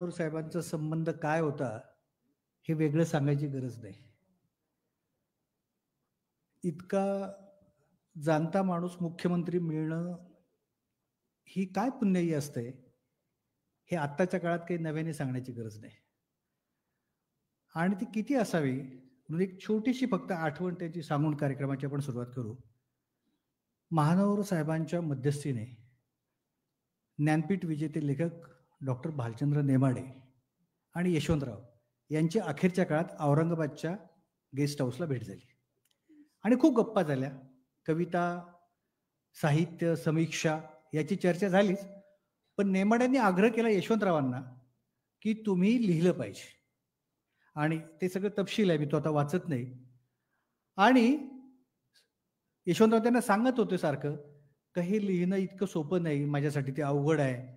पवार साहेबांचा संबंध काय होता हे वेगळं सांगायची गरज नाही. इतका जाणता माणूस मुख्यमंत्री मिळणं ही काय पुण्याई असते, हे आत्ताच्या काळात काही नव्याने सांगण्याची गरज नाही. आणि ती किती असावी म्हणजे एक छोटीशी फक्त आठवण त्याची सांगून कार्यक्रमाची आपण सुरुवात करू. महानोर साहेबांच्या मध्यस्थीने ज्ञानपीठ विजेते लेखक डॉक्टर भालचंद्र नेमाडे आणि यशवंतराव यांची अखेरच्या काळात औरंगाबादच्या गेस्ट हाऊसला भेट झाली आणि खूप गप्पा झाल्या. कविता, साहित्य, समीक्षा याची चर्चा झालीच. पण नेमाड्यांनी आग्रह केला यशवंतरावांना, की तुम्ही लिहिलं पाहिजे आणि ते सगळं तपशील आहे, मी तो आता वाचत नाही. आणि यशवंतराव त्यांना सांगत होते सारखं, की हे लिहिणं इतकं सोपं नाही, माझ्यासाठी ते अवघड आहे.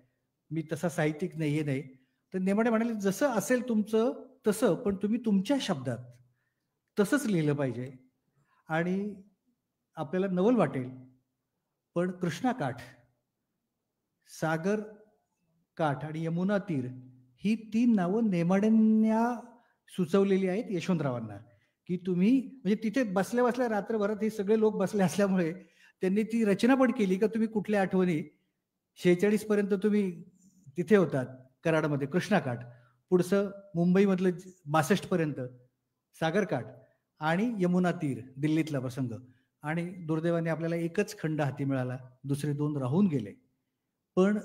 मी तसा साहित्यिक नाही, हे नाही. तर नेमाडे म्हणाले, "जसं असेल तुमचं तसं, पण तुम्ही तुमच्या शब्दात तसंच लिहिलं पाहिजे आणि आपल्याला नवल वाटेल, पण कृष्णाकाठ, सागर काठ आणि यमुना तीर ही 3 नावं नेमाड्यांना सुचवलेली आहेत यशवंतरावांना, की तुम्ही म्हणजे तिथे बसल्या-बसल्या रात्रभरात हे सगळे लोक बसले असल्यामुळे त्यांनी ती रचना पण केली, का तुम्ही कुठल्या आठवणी 46 पर्यंत तुम्ही तिथे होतात कराडमध्ये कृष्णाकाठ. पुढचं मुंबईमधलं 62 पर्यंत सागरकाठ आणि यमुना तीर दिल्लीतला प्रसंग आणि दुर्दैवाने आपल्याला एकच खंड हाती मिळाला. दुसरे 2 राहून गेले. पण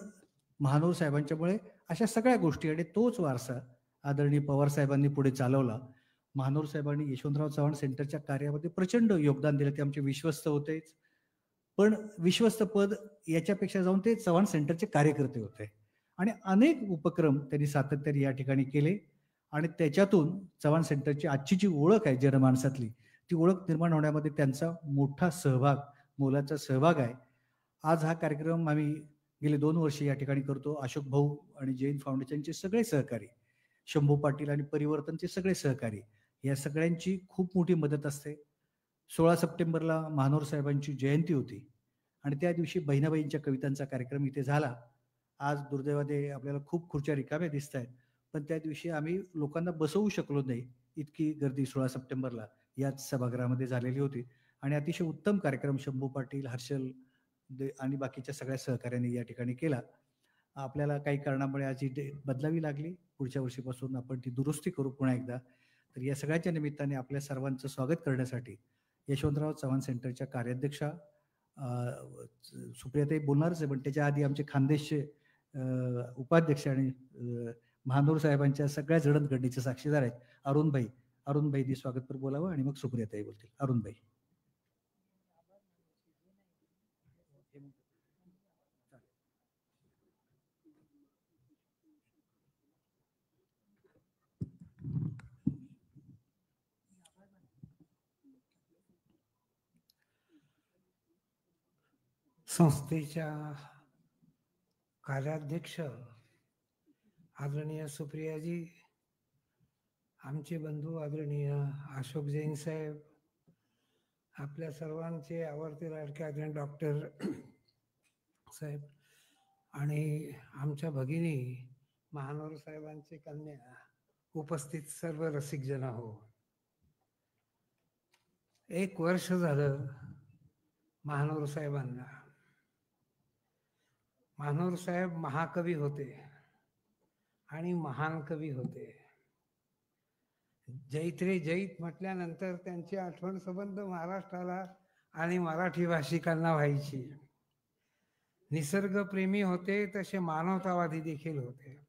महानोर साहेबांच्यामुळे अशा सगळ्या गोष्टी आणि तोच वारसा आदरणीय पवार साहेबांनी पुढे चालवला. महानोर साहेबांनी यशवंतराव चव्हाण सेंटरच्या कार्यामध्ये प्रचंड योगदान दिलं. ते आमचे विश्वस्त होतेच. पण विश्वस्त पद याच्यापेक्षा जाऊन ते चव्हाण सेंटरचे कार्यकर्ते होते आणि अनेक उपक्रम त्यांनी सातत्याने या ठिकाणी केले आणि त्याच्यातून चव्हाण सेंटरची आजची जी ओळख आहे जनमानसातली, ती ओळख निर्माण होण्यामध्ये त्यांचा मोठा सहभाग, मोलाचा सहभाग आहे. आज हा कार्यक्रम आम्ही गेली 2 वर्ष या ठिकाणी करतो. अशोक भाऊ आणि जैन फाउंडेशनचे सगळे सहकारी, शंभू पाटील आणि परिवर्तनचे सगळे सहकारी, या सगळ्यांची खूप मोठी मदत असते. 16 सप्टेंबरला महानोर साहेबांची जयंती होती आणि त्या दिवशी बहिणाबाईंच्या कवितांचा कार्यक्रम इथे झाला. आज दुर्दैवाने आपल्याला खूप खुर्च्या रिकाम्या दिसतायत. पण त्या दिवशी आम्ही लोकांना बसवू शकलो नाही. इतकी गर्दी 16 सप्टेंबरला याच सभागृहामध्ये झालेली होती आणि अतिशय उत्तम कार्यक्रम शंभू पाटील, हर्षल आणि बाकीच्या सगळ्या सहकाऱ्यांनी या ठिकाणी केला. आपल्याला काही कारणामुळे आज ही डेट बदलावी लागली. पुढच्या वर्षीपासून आपण ती दुरुस्ती करू पुन्हा एकदा. तर या सगळ्याच्या निमित्ताने आपल्या सर्वांचं स्वागत करण्यासाठी यशवंतराव चव्हाण सेंटरच्या कार्याध्यक्षा सुप्रियाताई बोलणारच आहे, पण त्याच्या आधी आमचे खानदेशचे उपाध्यक्ष आणि महानोर साहेबांच्या सगळ्या जडणघडणीचे साक्षीदार आहेत अरुणभाई. अरुणभाईंनी स्वागतपर बोलावं आणि मग सुप्रियाताई बोलतील. अरुणभाई. संस्थेच्या कार्याध्यक्ष आदरणीय सुप्रियाजी, आमचे बंधू आदरणीय अशोक जैन साहेब, आपल्या सर्वांचे आवडते लाडके आदरणीय डॉक्टर साहेब आणि आमच्या भगिनी महानोर साहेबांचे कन्या, उपस्थित सर्व रसिक जन हो. 1 वर्ष झालं महानोर साहेबांना. महानोर साहेब महाकवी होते आणि महान कवी होते. जैत रे जैत म्हटल्यानंतर त्यांची आठवण संबंध महाराष्ट्राला आणि मराठी भाषिकांना व्हायची. निसर्गप्रेमी होते, तसे मानवतावादी देखील होते.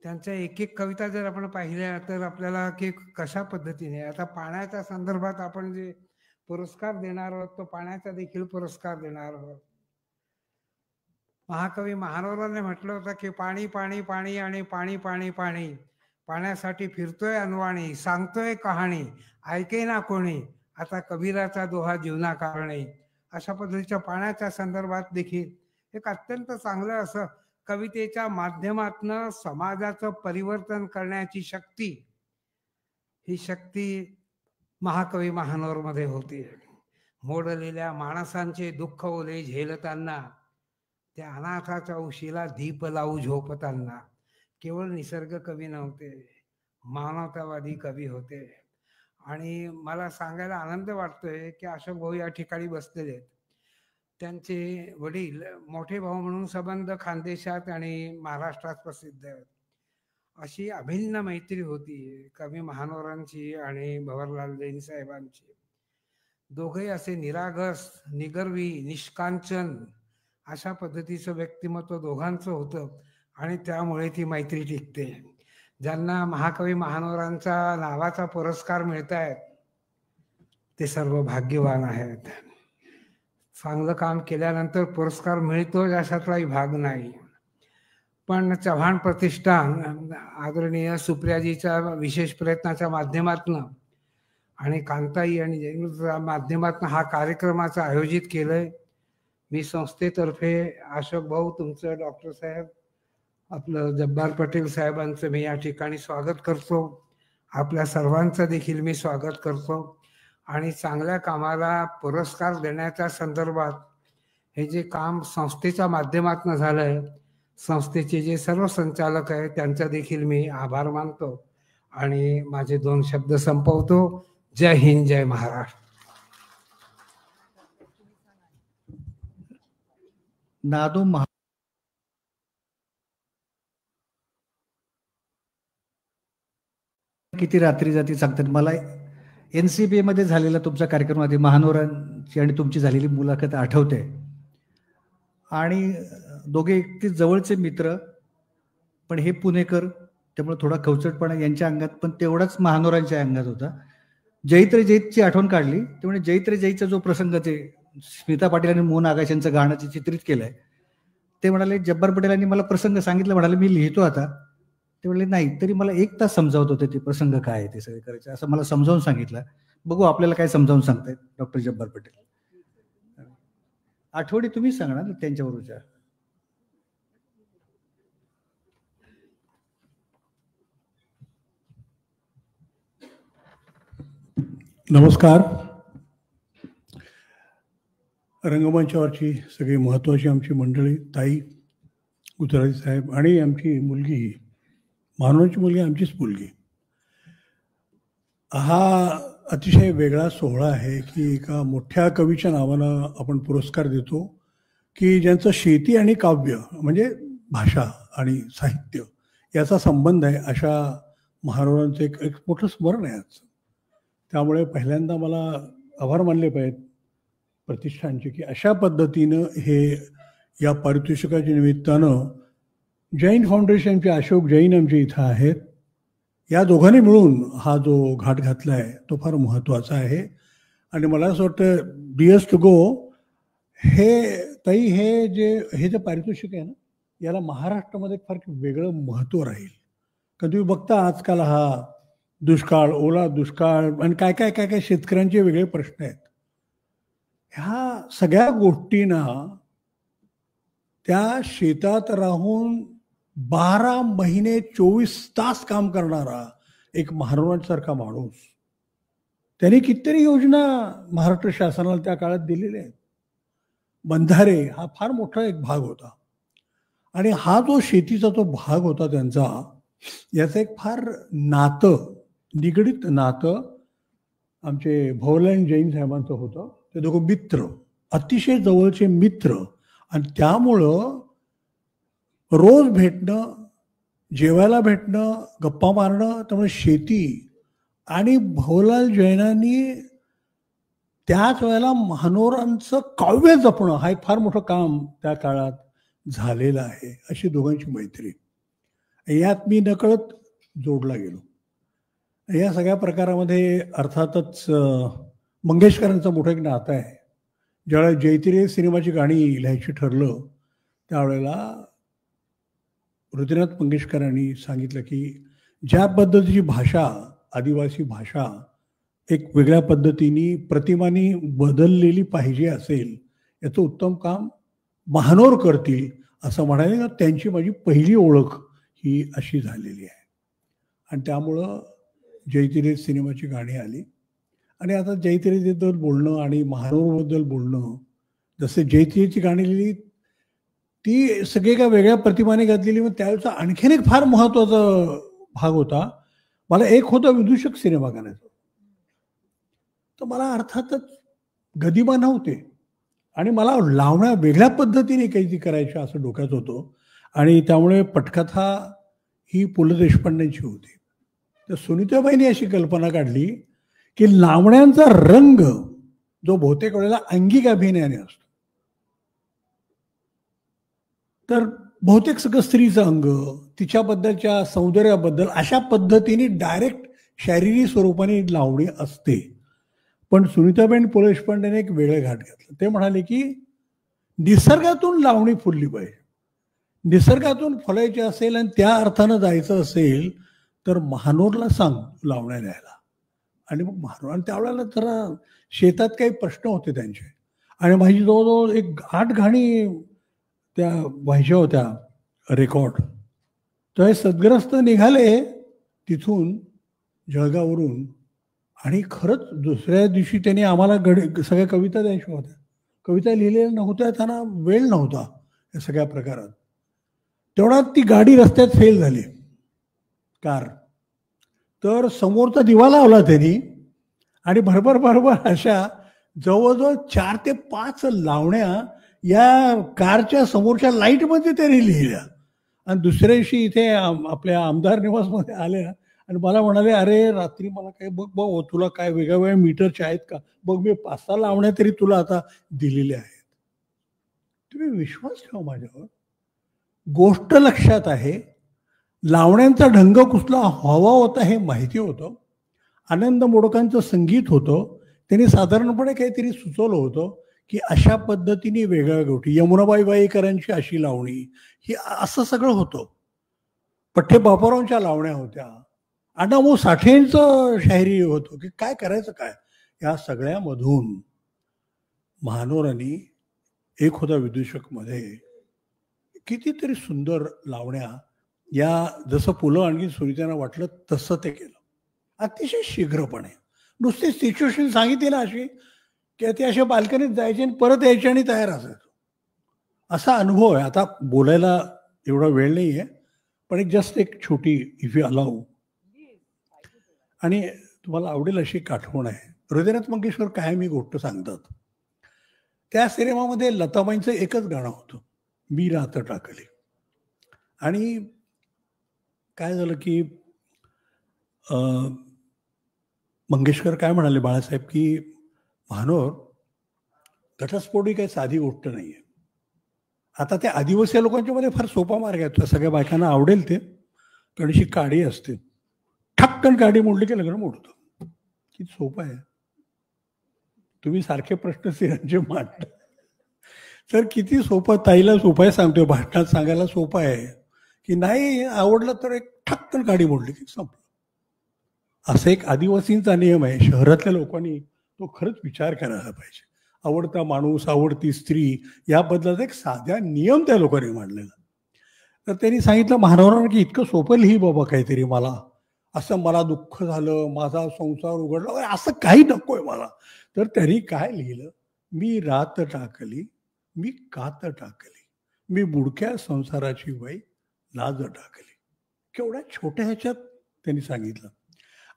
त्यांच्या एक एक कविता जर आपण पाहिल्या तर आपल्याला की कशा पद्धतीने, आता पाण्याच्या संदर्भात आपण जे पुरस्कार देणार आहोत तो पाण्याचा देखील पुरस्कार देणार आहोत. महाकवी महानोराने म्हटलं होतं की पाणी पाणी पाणी आणि पाणी पाणी पाणी, पाण्यासाठी फिरतोय अनवाणी, सांगतोय कहाणी, ऐके ना कोणी, आता कबीराचा दोहा जीवना कारणे. अशा पद्धतीच्या पाण्याच्या संदर्भात देखील एक अत्यंत चांगलं असं कवितेच्या माध्यमातनं समाजाचं परिवर्तन करण्याची शक्ती, ही शक्ती महाकवी महानोरमध्ये होती. मोडलेल्या माणसांचे दुःख ओले झेलताना, त्या अनाथाच्या उशीला दीप लावू झोपताना, केवळ निसर्ग कवी नव्हते, मानवतावादी कवी होते. आणि मला सांगायला आनंद वाटतोय की अशोक भाऊ या ठिकाणी बसलेले आहेत. त्यांचे वडील मोठे भाऊ म्हणून संबंध खानदेशात आणि महाराष्ट्रात प्रसिद्ध आहेत. अशी अभिन्न मैत्री होती कवी महानोरांची आणि भवरलाल जैन साहेबांची. दोघेही असे निरागस, निगर्वी, निष्कांचन अशा पद्धतीचं व्यक्तिमत्व दोघांचं होतं आणि त्यामुळे ती मैत्री टिकते. ज्यांना महाकवी महानोरांचा नावाचा पुरस्कार मिळत आहेत ते सर्व भाग्यवान आहेत. चांगलं काम केल्यानंतर पुरस्कार मिळतो अशातलाही भाग नाही. पण चव्हाण प्रतिष्ठान आदरणीय सुप्रियाजीच्या विशेष प्रयत्नाच्या माध्यमातून आणि कांताई आणि जैनच्या माध्यमातून हा कार्यक्रमाचं आयोजित केलंय. मी संस्थेतर्फे अशोक भाऊ तुमचं, डॉक्टर साहेब, आपलं जब्बार पटेल साहेबांचं मी या ठिकाणी स्वागत करतो. आपल्या सर्वांचं देखील मी स्वागत करतो. आणि चांगल्या कामाला पुरस्कार देण्याच्या संदर्भात हे जे काम संस्थेच्या माध्यमातून झालंय, संस्थेचे जे सर्व संचालक आहेत त्यांचा देखील मी आभार मानतो आणि माझे 2 शब्द संपवतो. जय हिंद, जय महाराष्ट्र. नादो किती रात्री जाती सांगतात. मला NCBA मध्ये झालेला तुमचा कार्यक्रम आधी महानोरांची आणि तुमची झालेली मुलाखत आठवते. आणि दोघे इतके जवळचे मित्र, पण हे पुणेकर त्यामुळे थोडा खवचटपणा यांच्या अंगात पण तेवढाच महानोरांच्या अंगात होता. जैत रे जैतची आठवण काढली त्यामुळे जैत रे जैतचा जो प्रसंग ते स्मिता पाटील आणि मोहन आगाशांचं गाणं चित्रित केलंय, ते म्हणाले जब्बार पटेलांनी मला प्रसंग सांगितलं, म्हणाले मी लिहितो आता. ते म्हणले नाही, तरी मला 1 तास समजावत होते ते प्रसंग काय आहे ते सगळे करायचे, असं मला समजावून सांगितलं. बघू आपल्याला काय समजावून सांगतायत डॉक्टर जब्बार पटेल. आठवणी तुम्ही सांगणार ना त्यांच्याबरोबरच्या. नमस्कार. रंगमंचावरची सगळी महत्त्वाची आमची मंडळी, ताई, गुजराती साहेब आणि आमची मुलगी, महानोरांची मुलगी आमचीच मुलगी. हा अतिशय वेगळा सोहळा आहे की एका मोठ्या कवीच्या नावानं आपण पुरस्कार देतो की ज्यांचं शेती आणि काव्य म्हणजे भाषा आणि साहित्य याचा संबंध आहे. अशा महानोरांचं एक मोठं स्मरण आहे आज. त्यामुळे पहिल्यांदा मला आभार मानले पाहिजेत प्रतिष्ठानचे की अशा पद्धतीनं हे या पारितोषिकाच्या निमित्तानं जैन फाउंडेशनचे अशोक जैन आमचे इथं आहेत. या दोघांनी मिळून हा जो घाट घातला आहे तो फार महत्त्वाचा आहे. आणि मला असं वाटतं डिअर्स टू गो हे ताई, हे जे पारितोषिक आहे ना, याला महाराष्ट्रामध्ये फार वेगळं महत्त्व राहील. कारण तुम्ही बघता आजकाल हा दुष्काळ, ओला दुष्काळ आणि काय काय काय काय शेतकऱ्यांचे वेगळे प्रश्न आहेत. ह्या सगळ्या गोष्टींना त्या शेतात राहून 12 महिने 24 तास काम करणारा एक महानोरांसारखा माणूस, त्यांनी कितीतरी योजना महाराष्ट्र शासनाला त्या काळात दिलेल्या आहेत. बंधारे हा फार मोठा एक भाग होता. आणि हा जो शेतीचा तो भाग होता त्यांचा, याचं एक फार नातं, निगडीत नातं आमचे भवरलाल जैन साहेबांचं होतं. ते दोघं मित्र, अतिशय जवळचे मित्र. आणि त्यामुळं रोज भेटणं, जेवायला भेटणं, गप्पा मारणं. त्यामुळे शेती आणि भवरलाल जैनांनी त्याच वेळेला महानोरांचं काव्य जपणं हा एक फार मोठं काम त्या काळात झालेलं आहे. अशी दोघांची मैत्री, यात मी नकळत जोडला गेलो. या सगळ्या प्रकारामध्ये अर्थातच मंगेशकरांचं मोठं एक नातं आहे. ज्यावेळेला जयतिरे सिनेमाची गाणी लिहायची ठरलं त्यावेळेला हृदयनाथ मंगेशकरांनी सांगितलं की ज्या पद्धतीची भाषा, आदिवासी भाषा एक वेगळ्या पद्धतीने प्रतिमानी बदललेली पाहिजे असेल, याचं उत्तम काम महानोर करतील असं म्हणाले. त्यांची माझी पहिली ओळख ही अशी झालेली आहे. आणि त्यामुळं जयतिरे सिनेमाची गाणी आली. आणि आता जयतिरेबद्दल बोलणं आणि महानोरबद्दल बोलणं, जसे जयतिरेची गाणी लिहिली ती सगळी एका वेगळ्या प्रतिमाने घातलेली. मग त्यावेळेचा आणखीन एक फार महत्वाचा भाग होता, मला एक होता विदूषक सिनेमा करायचा. तर मला अर्थातच गदिमा नव्हते आणि मला लावण्या वेगळ्या पद्धतीने काहीतरी करायच्या असं डोक्यात होतं. आणि त्यामुळे पटकथा ही पु ल देशपांडेंची होती. तर सुनीताबाईंनी अशी कल्पना काढली की लावण्यांचा रंग जो बहुतेक वेळेला अंगिक अभिनयाने असतो, तर बहुतेक सगळं स्त्रीचं अंग, तिच्याबद्दलच्या सौंदर्याबद्दल अशा पद्धतीने डायरेक्ट शारीरिक स्वरूपाने लावणी असते. पण सुनीताबाई पु ल देशपांडेने एक वेगळं घाट घातलं. ते म्हणाले की निसर्गातून लावणी फुलली पाहिजे. निसर्गातून फुलायची असेल आणि त्या अर्थानं जायचं असेल तर महानोरला सांग लावण्या न्यायला. आणि मग महानोर, आणि त्यावेळेला जरा शेतात काही प्रश्न होते त्यांचे, आणि माझी जवळजवळ एक 8 गाणी त्या व्हायच्या होत्या रेकॉर्ड. तर हे सद्ग्रस्त निघाले तिथून जळगाववरून, आणि खरंच दुसऱ्या दिवशी त्यांनी आम्हाला सगळ्या कविता द्यायच्या होत्या. कविता लिहिलेल्या नव्हत्या, त्यांना वेळ नव्हता या सगळ्या प्रकारात. तेवढ्यात ती गाडी रस्त्यात फेल झाली, कार. तर समोरचा दिवा लावला त्यांनी, आणि भरभर अशा जवळजवळ 4 ते 5 लावण्या या कारच्या समोरच्या लाईटमध्ये त्यांनी लिहिल्या. आणि दुसऱ्या दिवशी इथे आपल्या आमदार निवासमध्ये आल्या आणि मला म्हणाले, अरे रात्री मला काय बघ बघ तुला काय वेगळ्या मीटरच्या आहेत का बघ, मी 5-6 लावण्या तरी तुला आता दिलेल्या आहेत. तुम्ही विश्वास ठेवा माझ्यावर, गोष्ट लक्षात आहे. लावण्यांचा ढंग कुठला हवा होता हे माहिती होतं. आनंद मोडकांचं संगीत होतं. त्यांनी साधारणपणे काहीतरी सुचवलं होतं की अशा पद्धतीने वेगळ्या गोष्टी, यमुनाबाई वाईकरांची अशी लावणी, ही असं सगळं होतं. पठ्ठे बापूरावांच्या लावण्या होत्या, अण्णाभाऊ साठेंचं शाहिरी होतं की काय करायचं काय. या सगळ्यामधून महानोरांनी एक होता विदूषक मध्ये कितीतरी सुंदर लावण्या, या जसं पु ल आणि सुनीतांना वाटलं तसं ते केलं अतिशय शीघ्रपणे. नुसती सिच्युएशन सांगितली ना अशी की ते अशा बाल्कनीत जायचे आणि परत यायचे आणि तयार असायचं, असा अनुभव आहे. आता बोलायला एवढा वेळ नाही आहे, पण एक जस्ट एक छोटी इफ यू अलाऊ, आणि तुम्हाला आवडेल अशी एक आठवण आहे. हृदयनाथ मंगेशकर कायम ही गोष्ट सांगतात. त्या सिनेमामध्ये लताबाईंचं एकच गाणं होतं, मी रात टाकली. आणि काय झालं की मंगेशकर काय म्हणाले बाळासाहेब की महानोर, घटस्फोट ही काही साधी गोष्ट नाही आहे. आता त्या आदिवासी लोकांच्या मध्ये फार सोपा मार्ग आहे, त्या सगळ्या बायकांना आवडेल ते. कणशी काडी असते, ठपकन काडी मोडली की लग्न मोडतं. किती सोपं आहे. तुम्ही सारखे प्रश्न स्त्रियांचे मांडता, तर किती सोपं. ताईला सोपं आहे सांगतोय, भाषणात सांगायला सोपं आहे की नाही आवडलं तर एक ठक्कन गाडी मोडली की संपलं. असं एक आदिवासींचा नियम आहे. शहरातल्या लोकांनी तो खरंच विचार करायला पाहिजे. आवडता माणूस, आवडती स्त्री, याबद्दलचा एक साध्या नियम त्या लोकांनी मांडलेला. तर त्यांनी सांगितलं महानोरांना की इतकं सोपं लिही बाबा काहीतरी, मला असं मला दुःख झालं, माझा संसार उघडला, असं काही नकोय मला. तर त्यांनी काय लिहिलं, मी रात टाकली, मी कात टाकली, मी बुडक्या संसाराची बाई लाज टाकली. केवढ्या छोट्या ह्याच्यात त्यांनी सांगितलं.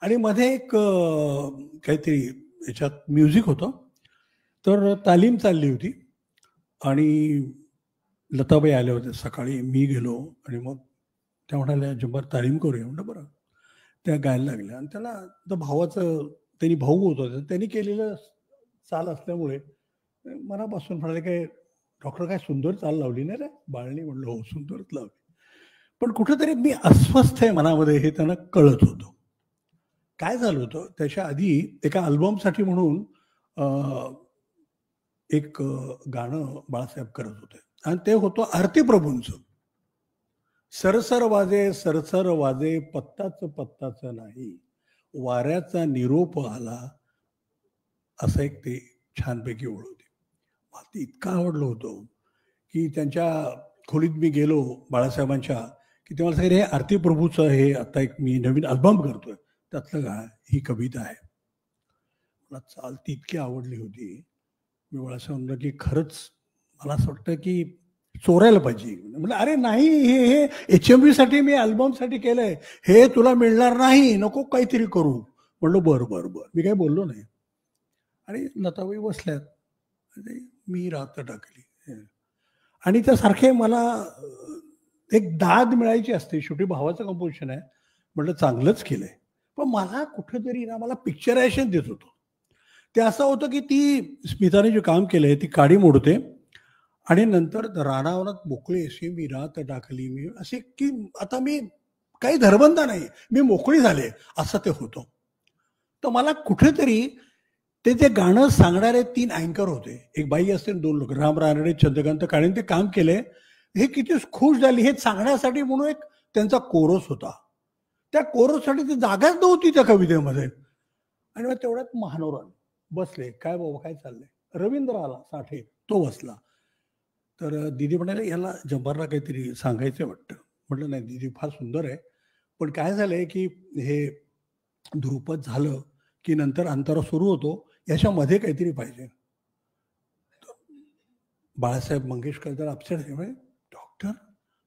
आणि मध्ये एक काहीतरी ह्याच्यात म्युझिक होतं. तर तालीम चालली होती आणि लताबाई आल्या होत्या सकाळी. मी गेलो आणि मग त्या म्हणाल्या जब्बार तालीम करूया. म्हणलं बरं. त्या गायला लागल्या आणि त्याला तर भावाचं, त्यांनी भाऊ होतं, त्यांनी केलेलं चाल असल्यामुळे मनापासून म्हणाले काय डॉक्टर काय सुंदर चाल लावली नाही रे बाळणी. म्हणलं हो सुंदरच लावली, पण कुठेतरी मी अस्वस्थ आहे मनामध्ये हे त्यांना कळत होतं. काय झालं होतं, त्याच्या आधी एका अल्बमसाठी म्हणून एक गाणं बाळासाहेब करत होते आणि ते होतं आरती प्रभूंचं. सरसर वाजे सरसर वाजे पत्ताच नाही, वाऱ्याचा निरोप आला, असं एक ते छानपैकी ओळ होती. मला ते इतकं आवडलं होतं की त्यांच्या खोलीत मी गेलो बाळासाहेबांच्या, की तेव्हा सांगितलं हे आरती प्रभूचं हे आता एक मी नवीन अल्बम करतोय, त्यातलं गाणं ही कविता आहे. मला चाल ती इतकी आवडली होती. मी बाळासाहेब म्हणलं की खरंच मला असं वाटतं की चोरायला पाहिजे. म्हटलं अरे नाही, हे हे HMV साठी मी अल्बमसाठी केलंय, हे तुला मिळणार नाही, नको काहीतरी करू. म्हणलं बरं बरं बरं, मी काही बोललो नाही. आणि लताबाई बसल्यात, आणि मी रात टाकली. आणि त्यासारखे मला एक दाद मिळायची असते. शेवटी भावाचं कंपोजिशन आहे, म्हटलं चांगलंच केलंय. पण मला कुठेतरी ना, मला पिक्चरायझेशन देत होतं. ते असं होतं की ती स्मिताने जे काम केलंय ती काडी मोडते आणि नंतर रानावनात मोकळी अशी मी रात टाकली, मी असे की आता मी काही धरबंध नाही, मी मोकळी झाले, असं ते होतं. तर मला कुठेतरी ते जे गाणं सांगणारे 3 अँकर होते, एक बाई असते, 2 लोक, राम रानडे, चंद्रकांत काळे, ते काम केले. हे किती खुश झाली हे सांगण्यासाठी, म्हणून एक त्यांचा कोरस होता. त्या कोरससाठी ती जागाच नव्हती त्या कवितेमध्ये. आणि मग तेवढ्यात महानोरान बसले, काय बाबा काय चाललंय, रवींद्र आला साठे, तो बसला. तर दीदी म्हणाले याला जब्बारला काहीतरी सांगायचं वाटतं. म्हटलं नाही दीदी, फार सुंदर आहे, पण काय झालंय की हे ध्रुपद झालं की नंतर अंतरा सुरू होतो, याच्यामध्ये काहीतरी पाहिजे. बाळासाहेब मंगेशकर जर अपसेट झाले, डॉक्टर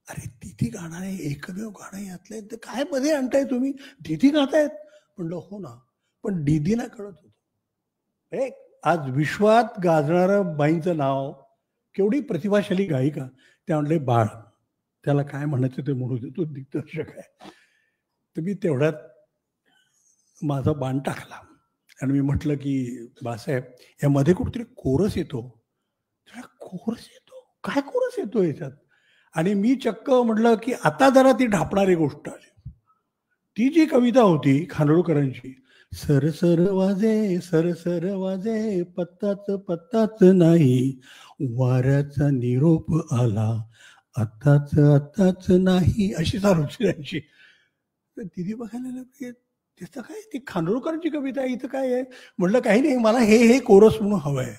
अरे दीदी गाणं आहे, एकमेव गाणं यातलंय, तर काय मध्ये आणताय तुम्ही, दीदी गातायत. म्हणलं हो ना, पण दीदीला कळत होतं. एक आज विश्वात गाजणारं बाईंचं नाव, केवढी प्रतिभाशाली गायिका. त्या म्हणले बाळ, त्याला काय म्हणायचं ते म्हणू दे, तो दिग्दर्शक आहे. तर मी तेवढ्यात माझा बाण टाकला आणि मी म्हटलं की बाळासाहेब, यामध्ये कुठेतरी कोरस येतो. कोरस येतो, काय कोरस येतो याच्यात. आणि मी चक्क म्हटलं की आता जरा ती ढापणारी गोष्ट आली. ती जी कविता होती खानोळकरांची, सर सर वाजे, सर सर वाजे, पत्ताच पत्ताच नाही, वाऱ्याचा निरोप आला, आताच आताच नाही, अशी चालू त्यांची. तर दिदी बघायला लागली, त्याचं काय, ती खानोळकरांची कविता आहे, इथं काय आहे. म्हटलं काही नाही, मला हे हे कोरस म्हणून हवंय.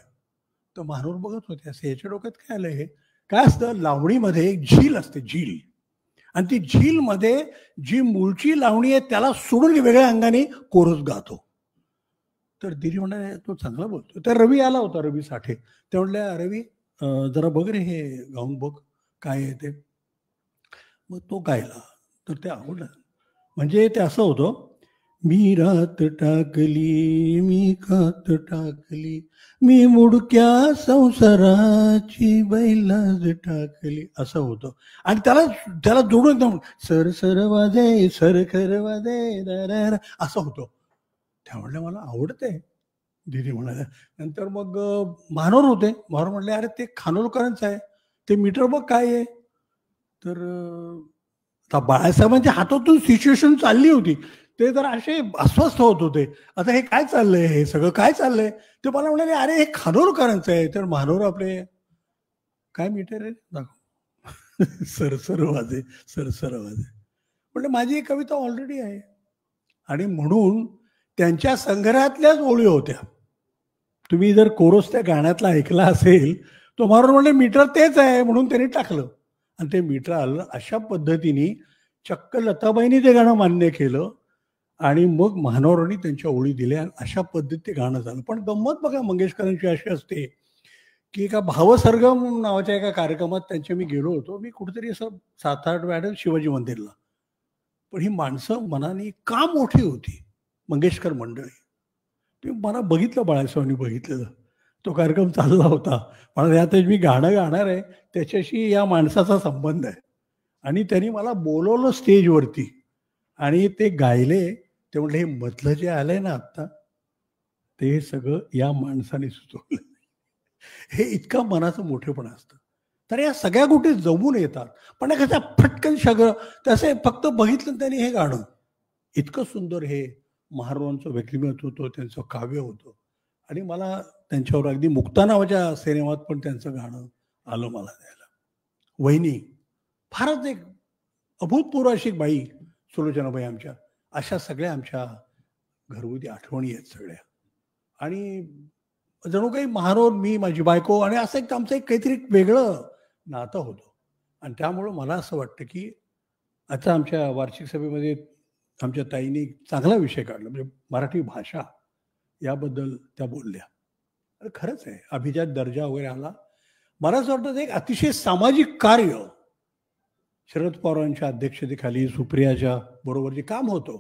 तर महानोर बघत होते, असं याच्या डोक्यात काय आलं, हे काय असतं, लावणीमध्ये एक झील असते, झील. आणि ती झीलमध्ये जी मूळची लावणी आहे त्याला सोडून वेगळ्या अंगाने कोरस गातो. तर दिदी म्हणाले तो चांगला बोलतो. तर रवी आला होता, रवी साठे. ते म्हणले रवी जरा बघ रे, हे गाऊन बघ काय आहे ते. मग तो गायला, तर ते आवडलं. म्हणजे ते असं होतं, मी रात टाकली, मी कात टाकली, मी मुडक्या संसाराची बैलाज टाकली, असं होतं. आणि त्याला त्याला जोडून एकदम सर सर वाजे, सर खर वाजे, असं होतं. त्यामुळे मला आवडते. दीदी म्हणाल्या. नंतर मग महानोर होते. महानोर म्हणले अरे ते खानोलकरांचं आहे, ते मीटर बघ काय आहे. तर आता बाळासाहेबांच्या हातातून सिच्युएशन चालली होती. ते जर असे अस्वस्थ होत होते, आता हे काय चाललंय, हे सगळं काय चाललंय. ते मला म्हणाले अरे हे खानोलकरांचं आहे. तर महानोर आपले काय मीटर आहे दाखव. सरसर वाजे, सरसर वाजे. म्हणजे माझी एक कविता ऑलरेडी आहे. आणि म्हणून त्यांच्या संग्रहातल्याच ओळी होत्या. तुम्ही जर कोरस त्या गाण्यातला ऐकला असेल, तो महानोर म्हणले मीटर तेच आहे, म्हणून त्यांनी टाकलं. आणि ते मीटर आलं. अशा पद्धतीने चक्क लताबाईंनी ते गाणं मान्य केलं आणि मग महानोरांनी त्यांच्या ओळी दिल्या. अशा पद्धतीत ते गाणं झालं. पण गंमत बघा मंगेशकरांची अशी असते की एका भावसरगम नावाच्या एका कार्यक्रमात त्यांच्या मी गेलो होतो. मी कुठेतरी असं 7-8 वेळा शिवाजी मंदिरला. पण ही माणसं मनाने का मोठी होती, मंगेशकर मंडळी. ते मला बघितलं, बाळासाहेबांनी बघितलेलं. तो कार्यक्रम चालला होता. मला आता मी गाणं गाणार आहे, त्याच्याशी या माणसाचा संबंध आहे. आणि त्यांनी मला बोलवलं स्टेजवरती आणि ते गायले. ते म्हटलं हे मधलं जे आलंय ना आत्ता, ते सगळं या माणसाने सुचवलं. हे इतकं मनाचं मोठेपण असतं. तर या सगळ्या गोष्टी जमून येतात. पण एखाद्या फटकन सगळं तसे फक्त बघितलं त्यांनी हे गाणं. इतकं सुंदर हे महाराजांचं व्यक्तिमत्व होतं, त्यांचं काव्य होतं. आणि मला त्यांच्यावर अगदी मुक्ता नावाच्या सिनेमात पण त्यांचं गाणं आलं मला द्यायला. वहिनी फारच एक अभूतपूर्व अशी बाई सुलोचनाबाई आमच्या. अशा सगळ्या आमच्या घरगुती आठवणी आहेत सगळ्या. आणि जणू काही महानोर, मी, माझी बायको आणि असं एक आमचं एक काहीतरी वेगळं नातं होतं. आणि त्यामुळं मला असं वाटतं की आता आमच्या वार्षिक सभेमध्ये आमच्या ताईंनी चांगला विषय काढला, म्हणजे मराठी भाषा याबद्दल त्या बोलल्या. खरंच आहे, अभिजात दर्जा वगैरे आला. मला असं वाटतं एक अतिशय सामाजिक कार्य शरद पवारांच्या अध्यक्षतेखाली सुप्रियाच्या बरोबर जे काम होतं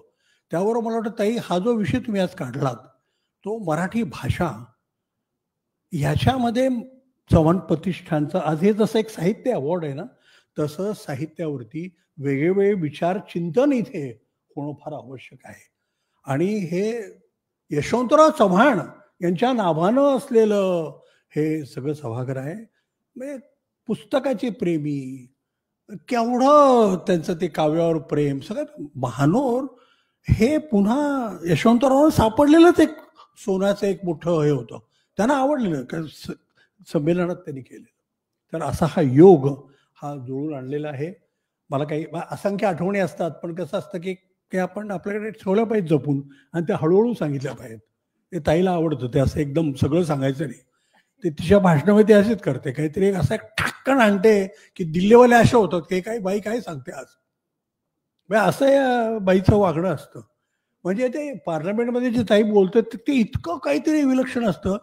त्यावर मला वाटतं ताई हा जो विषय तुम्ही आज काढलात तो मराठी भाषा ह्याच्यामध्ये चव्हाण प्रतिष्ठानचं आज हे जसं एक साहित्य अवॉर्ड आहे ना तसं साहित्यावरती वेगवेगळे विचार चिंतन इथे होणं फार आवश्यक आहे. आणि हे यशवंतराव चव्हाण यांच्या नावानं असलेलं हे सगळं सभागृह आहे. म्हणजे पुस्तकाचे प्रेमी केवढं त्यांचं ते काव्यावर प्रेम सगळं महानोर हे पुन्हा यशवंतराव सापडलेलंच एक सोन्याचं एक मोठं हे होतं. त्यांना आवडलेलं कारण संमेलनात त्यांनी केलेलं. तर असा हा योग हा जुळून आणलेला आहे. मला काही असंख्य आठवणी असतात पण कसं असतं की आपण आपल्याकडे ठेवल्या पाहिजे जपून आणि त्या हळूहळू सांगितल्या पाहिजेत. ते ताईला आवडतं ते असं एकदम सगळं सांगायचं नाही. ते तिच्या भाषणामध्ये असेच करते काहीतरी एक असं ठाक्कन आणते की दिल्लीवाले असे होतात की काही बाई काय सांगते आज म्हणजे असं या बाईचं वागणं असतं. म्हणजे ते पार्लमेंटमध्ये जे ताई बोलतात ते इतकं काहीतरी विलक्षण असतं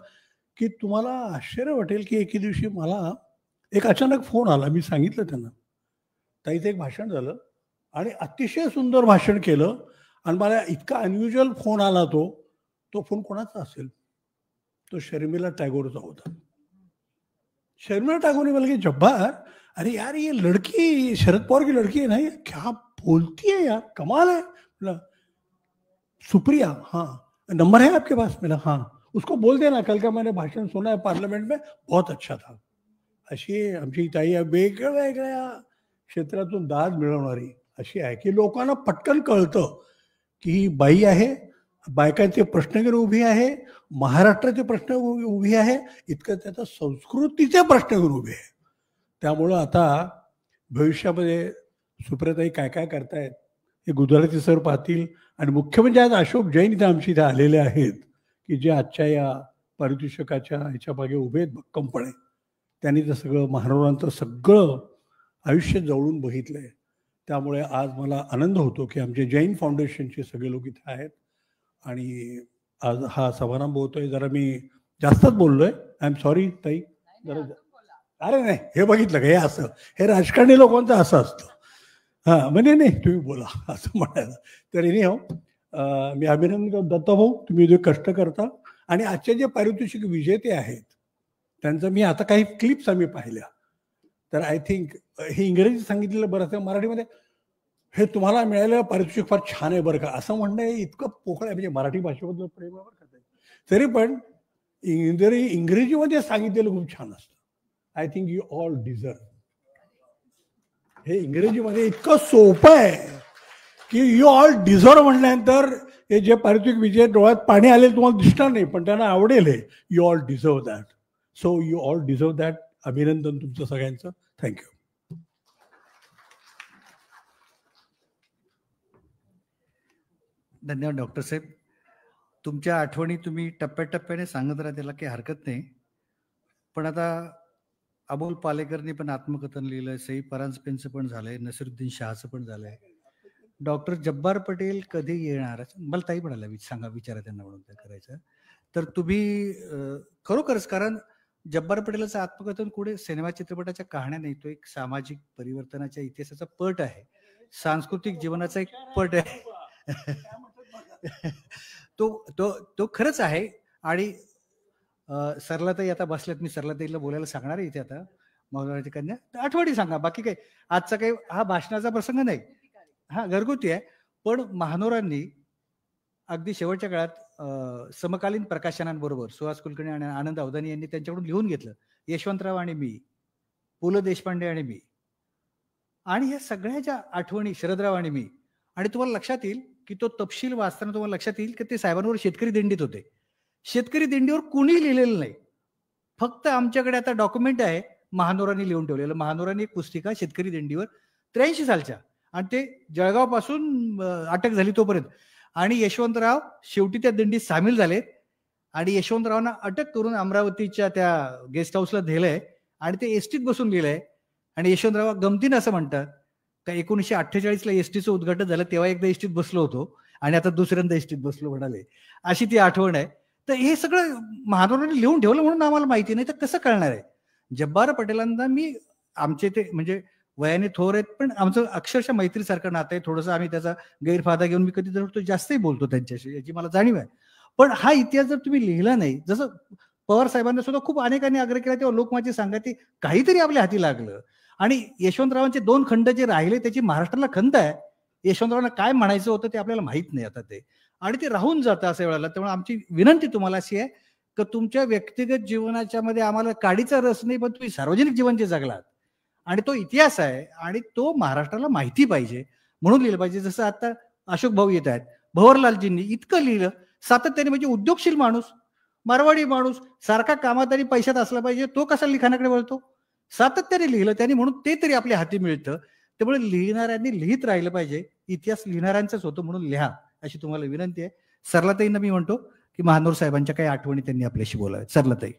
की तुम्हाला आश्चर्य वाटेल की एके दिवशी मला एक अचानक फोन आला. मी सांगितलं त्यांना ताईचं एक भाषण झालं आणि अतिशय सुंदर भाषण केलं आणि मला इतका अनयुज्युअल फोन आला तो फोन कोणाचा असेल तो शर्मिला टैगोरचा होता. शर्मिला टैगोर ने बोला कि जब्बार अरे यार ये लड़की शरद पवार की लड़की है ना ये क्या बोलती है यार कमाल है. बोला सुप्रिया हाँ नंबर है आपके पास. मेरा हाँ उसको बोल देना कल का मैंने भाषण सुना है पार्लियामेंट में बहुत अच्छा था. अशी आमची ताई वेगवेगळ्या क्षेत्रातून दाद मिळवणारी अशी आहे की लोकांना पटकन कळतं की ही बाई आहे बायकांचे प्रश्न घेऊन उभी आहे महाराष्ट्राचे प्रश्न उभी आहे इतकं त्याचा संस्कृतीचे प्रश्न घेऊन उभे आहे. त्यामुळं आता भविष्यामध्ये सुप्रियाताई काय काय करतायत हे गुजराती सर पाहतील. आणि मुख्य म्हणजे आज अशोक जैन इथे आमच्या इथे आलेले आहेत की जे आजच्या या पारितोषिकाच्या ह्याच्या मागे उभे आहेत भक्कमपणे. त्यांनी ते सगळं महाराजांचं सगळं आयुष्य जवळून बघितलंय. त्यामुळे आज मला आनंद होतो की आमचे जैन फाउंडेशनचे सगळे लोक इथे आहेत. आणि आज हा समारंभ होतोय जरा मी जास्तच बोललोय आय एम सॉरी ताई जरा. अरे नाही हे बघितलं का हे असं हे राजकारणी लोकांचं असं असतं. हां म्हणजे नाही तुम्ही बोला असं म्हणायला. तर एनी हो मी अभिनंदन दत्ता भाऊ तुम्ही जे कष्ट करता आणि आजचे जे पारितोषिक विजेते आहेत त्यांचं मी आता काही क्लिप्स आम्ही पाहिल्या तर आय थिंक हे इंग्रजी सांगितलेलं बरं असं मराठीमध्ये हे तुम्हाला मिळालेलं पारितोषिक फार छान आहे बरं का असं म्हणणं हे इतकं पोकळ आहे. म्हणजे मराठी भाषेबद्दल प्रेम आहे बरं का तरी पण इंग्रजीमध्ये सांगितलेलं खूप छान असतं. I think you all deserve. हे इंग्रजीमध्ये इतकं सोपं आहे की यू ऑल डिझर्व म्हटल्यानंतर हे जे पारितोषिक विजय डोळ्यात पाणी आले तुम्हाला दिसणार नाही पण त्यांना आवडेल हे you all deserve that. So you all deserve that. अभिनंदन तुमचं सगळ्यांचं. थँक्यू. धन्यवाद डॉक्टर साहेब. तुमच्या आठवणी तुम्ही टप्प्याटप्प्याने सांगत राहा त्याला काही हरकत नाही. पण आता अमोल पालेकरनी पण आत्मकथन लिहिलंय सई परांजपेंचं पण झालंय नसिरुद्दीन शहाचं पण झालंय. डॉक्टर जब्बार पटेल कधी येणार मला ताई म्हणाला सांगा विचारा त्यांना म्हणून काय करायचं. तर तुम्ही खरोखरच कारण जब्बार पटेलाचं आत्मकथन कुठे सिनेमा चित्रपटाच्या कहाण्या नाही तो एक सामाजिक परिवर्तनाच्या इतिहासाचा पट आहे सांस्कृतिक जीवनाचा एक पट आहे. तो खरंच आहे. आणि सरलाताई आता बसल्यात मी सरलाताईला बोलायला सांगणार आहे इथे आता मौलानाची कन्या आठवणी सांगा बाकी काही आजचा काही हा भाषणाचा प्रसंग नाही हा घरगुती आहे. पण महानोरांनी अगदी शेवटच्या काळात समकालीन प्रकाशनांबरोबर सुहास कुलकर्णी आणि आनंद अवधानी यांनी त्यांच्याकडून लिहून घेतलं यशवंतराव आणि मी पु ल देशपांडे आणि मी आणि ह्या सगळ्या ज्या आठवणी शरदराव आणि मी. आणि तुम्हाला लक्षात येईल की तो तपशील वाचताना तुम्हाला लक्षात येईल की ते साहेबांवर शेतकरी दिंडीत होते. शेतकरी दिंडीवर कुणी लिहिलेलं नाही फक्त आमच्याकडे आता डॉक्युमेंट आहे महानोरांनी लिहून ठेवलेलं. महानोरांनी एक पुस्तिका शेतकरी दिंडीवर 83 सालच्या आणि ते जळगाव पासून अटक झाली तोपर्यंत. आणि यशवंतराव शेवटी त्या दिंडीत सामील झालेत आणि यशवंतरावांना अटक करून अमरावतीच्या त्या गेस्ट हाऊसला नेलंय आणि ते एसटीत बसून लिहिलंय. आणि यशवंतराव गमतीनं असं म्हणतात का 1948ला एसटीचं उद्घाटन झालं तेव्हा एकदा एसटीत बसलो होतो आणि आता दुसऱ्यांदा एसटीत बसलो म्हणाले. अशी ती आठवण आहे. तर हे सगळं महानोरांनी लिहून ठेवलं म्हणून आम्हाला माहिती नाही तर कसं कळणार आहे. जब्बार पटेलांना मी आमचे ते म्हणजे वयाने थोर आहेत, पण आमचं अक्षरशः मैत्रीसारखं नातं आहे. थोडंसं आम्ही त्याचा गैरफायदा घेऊन मी कधी तर जास्तही बोलतो त्यांच्याशी, याची मला जाणीव आहे. पण हा इतिहास जर तुम्ही लिहिला नाही, जसं पवार साहेबांना सुद्धा खूप अनेकांनी आग्रह केला, तेव्हा लोकमान्य सांगायचे काहीतरी आपल्या हाती लागलं. आणि यशवंतरावांचे 2 खंड जे राहिले त्याची महाराष्ट्राला खंत आहे. यशवंतरावांना काय म्हणायचं होतं ते आपल्याला माहित नाही आता ते, आणि ते राहून जातं अशा वेळेला. त्यामुळे आमची विनंती तुम्हाला अशी आहे की तुमच्या व्यक्तिगत जीवनाच्या मध्ये आम्हाला काडीचा रस नाही, पण तुम्ही सार्वजनिक जीवन जे जगलात आणि तो इतिहास आहे आणि तो महाराष्ट्राला माहिती पाहिजे म्हणून लिहिलं पाहिजे. जसं आता अशोक भाऊ येत आहेत, भवरलालजींनी इतकं लिहिलं सातत्याने, म्हणजे उद्योगशील माणूस, मारवाडी माणूस, सारखा कामात आणि पैशात असला पाहिजे, तो कसा लिखाणाकडे वळतो? सातत्याने लिहिलं त्यांनी, म्हणून ते तरी आपल्या हाती मिळतं. त्यामुळे लिहिणाऱ्यांनी लिहित राहिलं पाहिजे. इतिहास लिहिणाऱ्यांचाच होतो, म्हणून लिहा अशी तुम्हाला विनंती आहे. सरलाताईंना मी म्हणतो की महानोर साहेबांच्या काही आठवणी त्यांनी आपल्याशी बोलाव्यात. सरलाताई.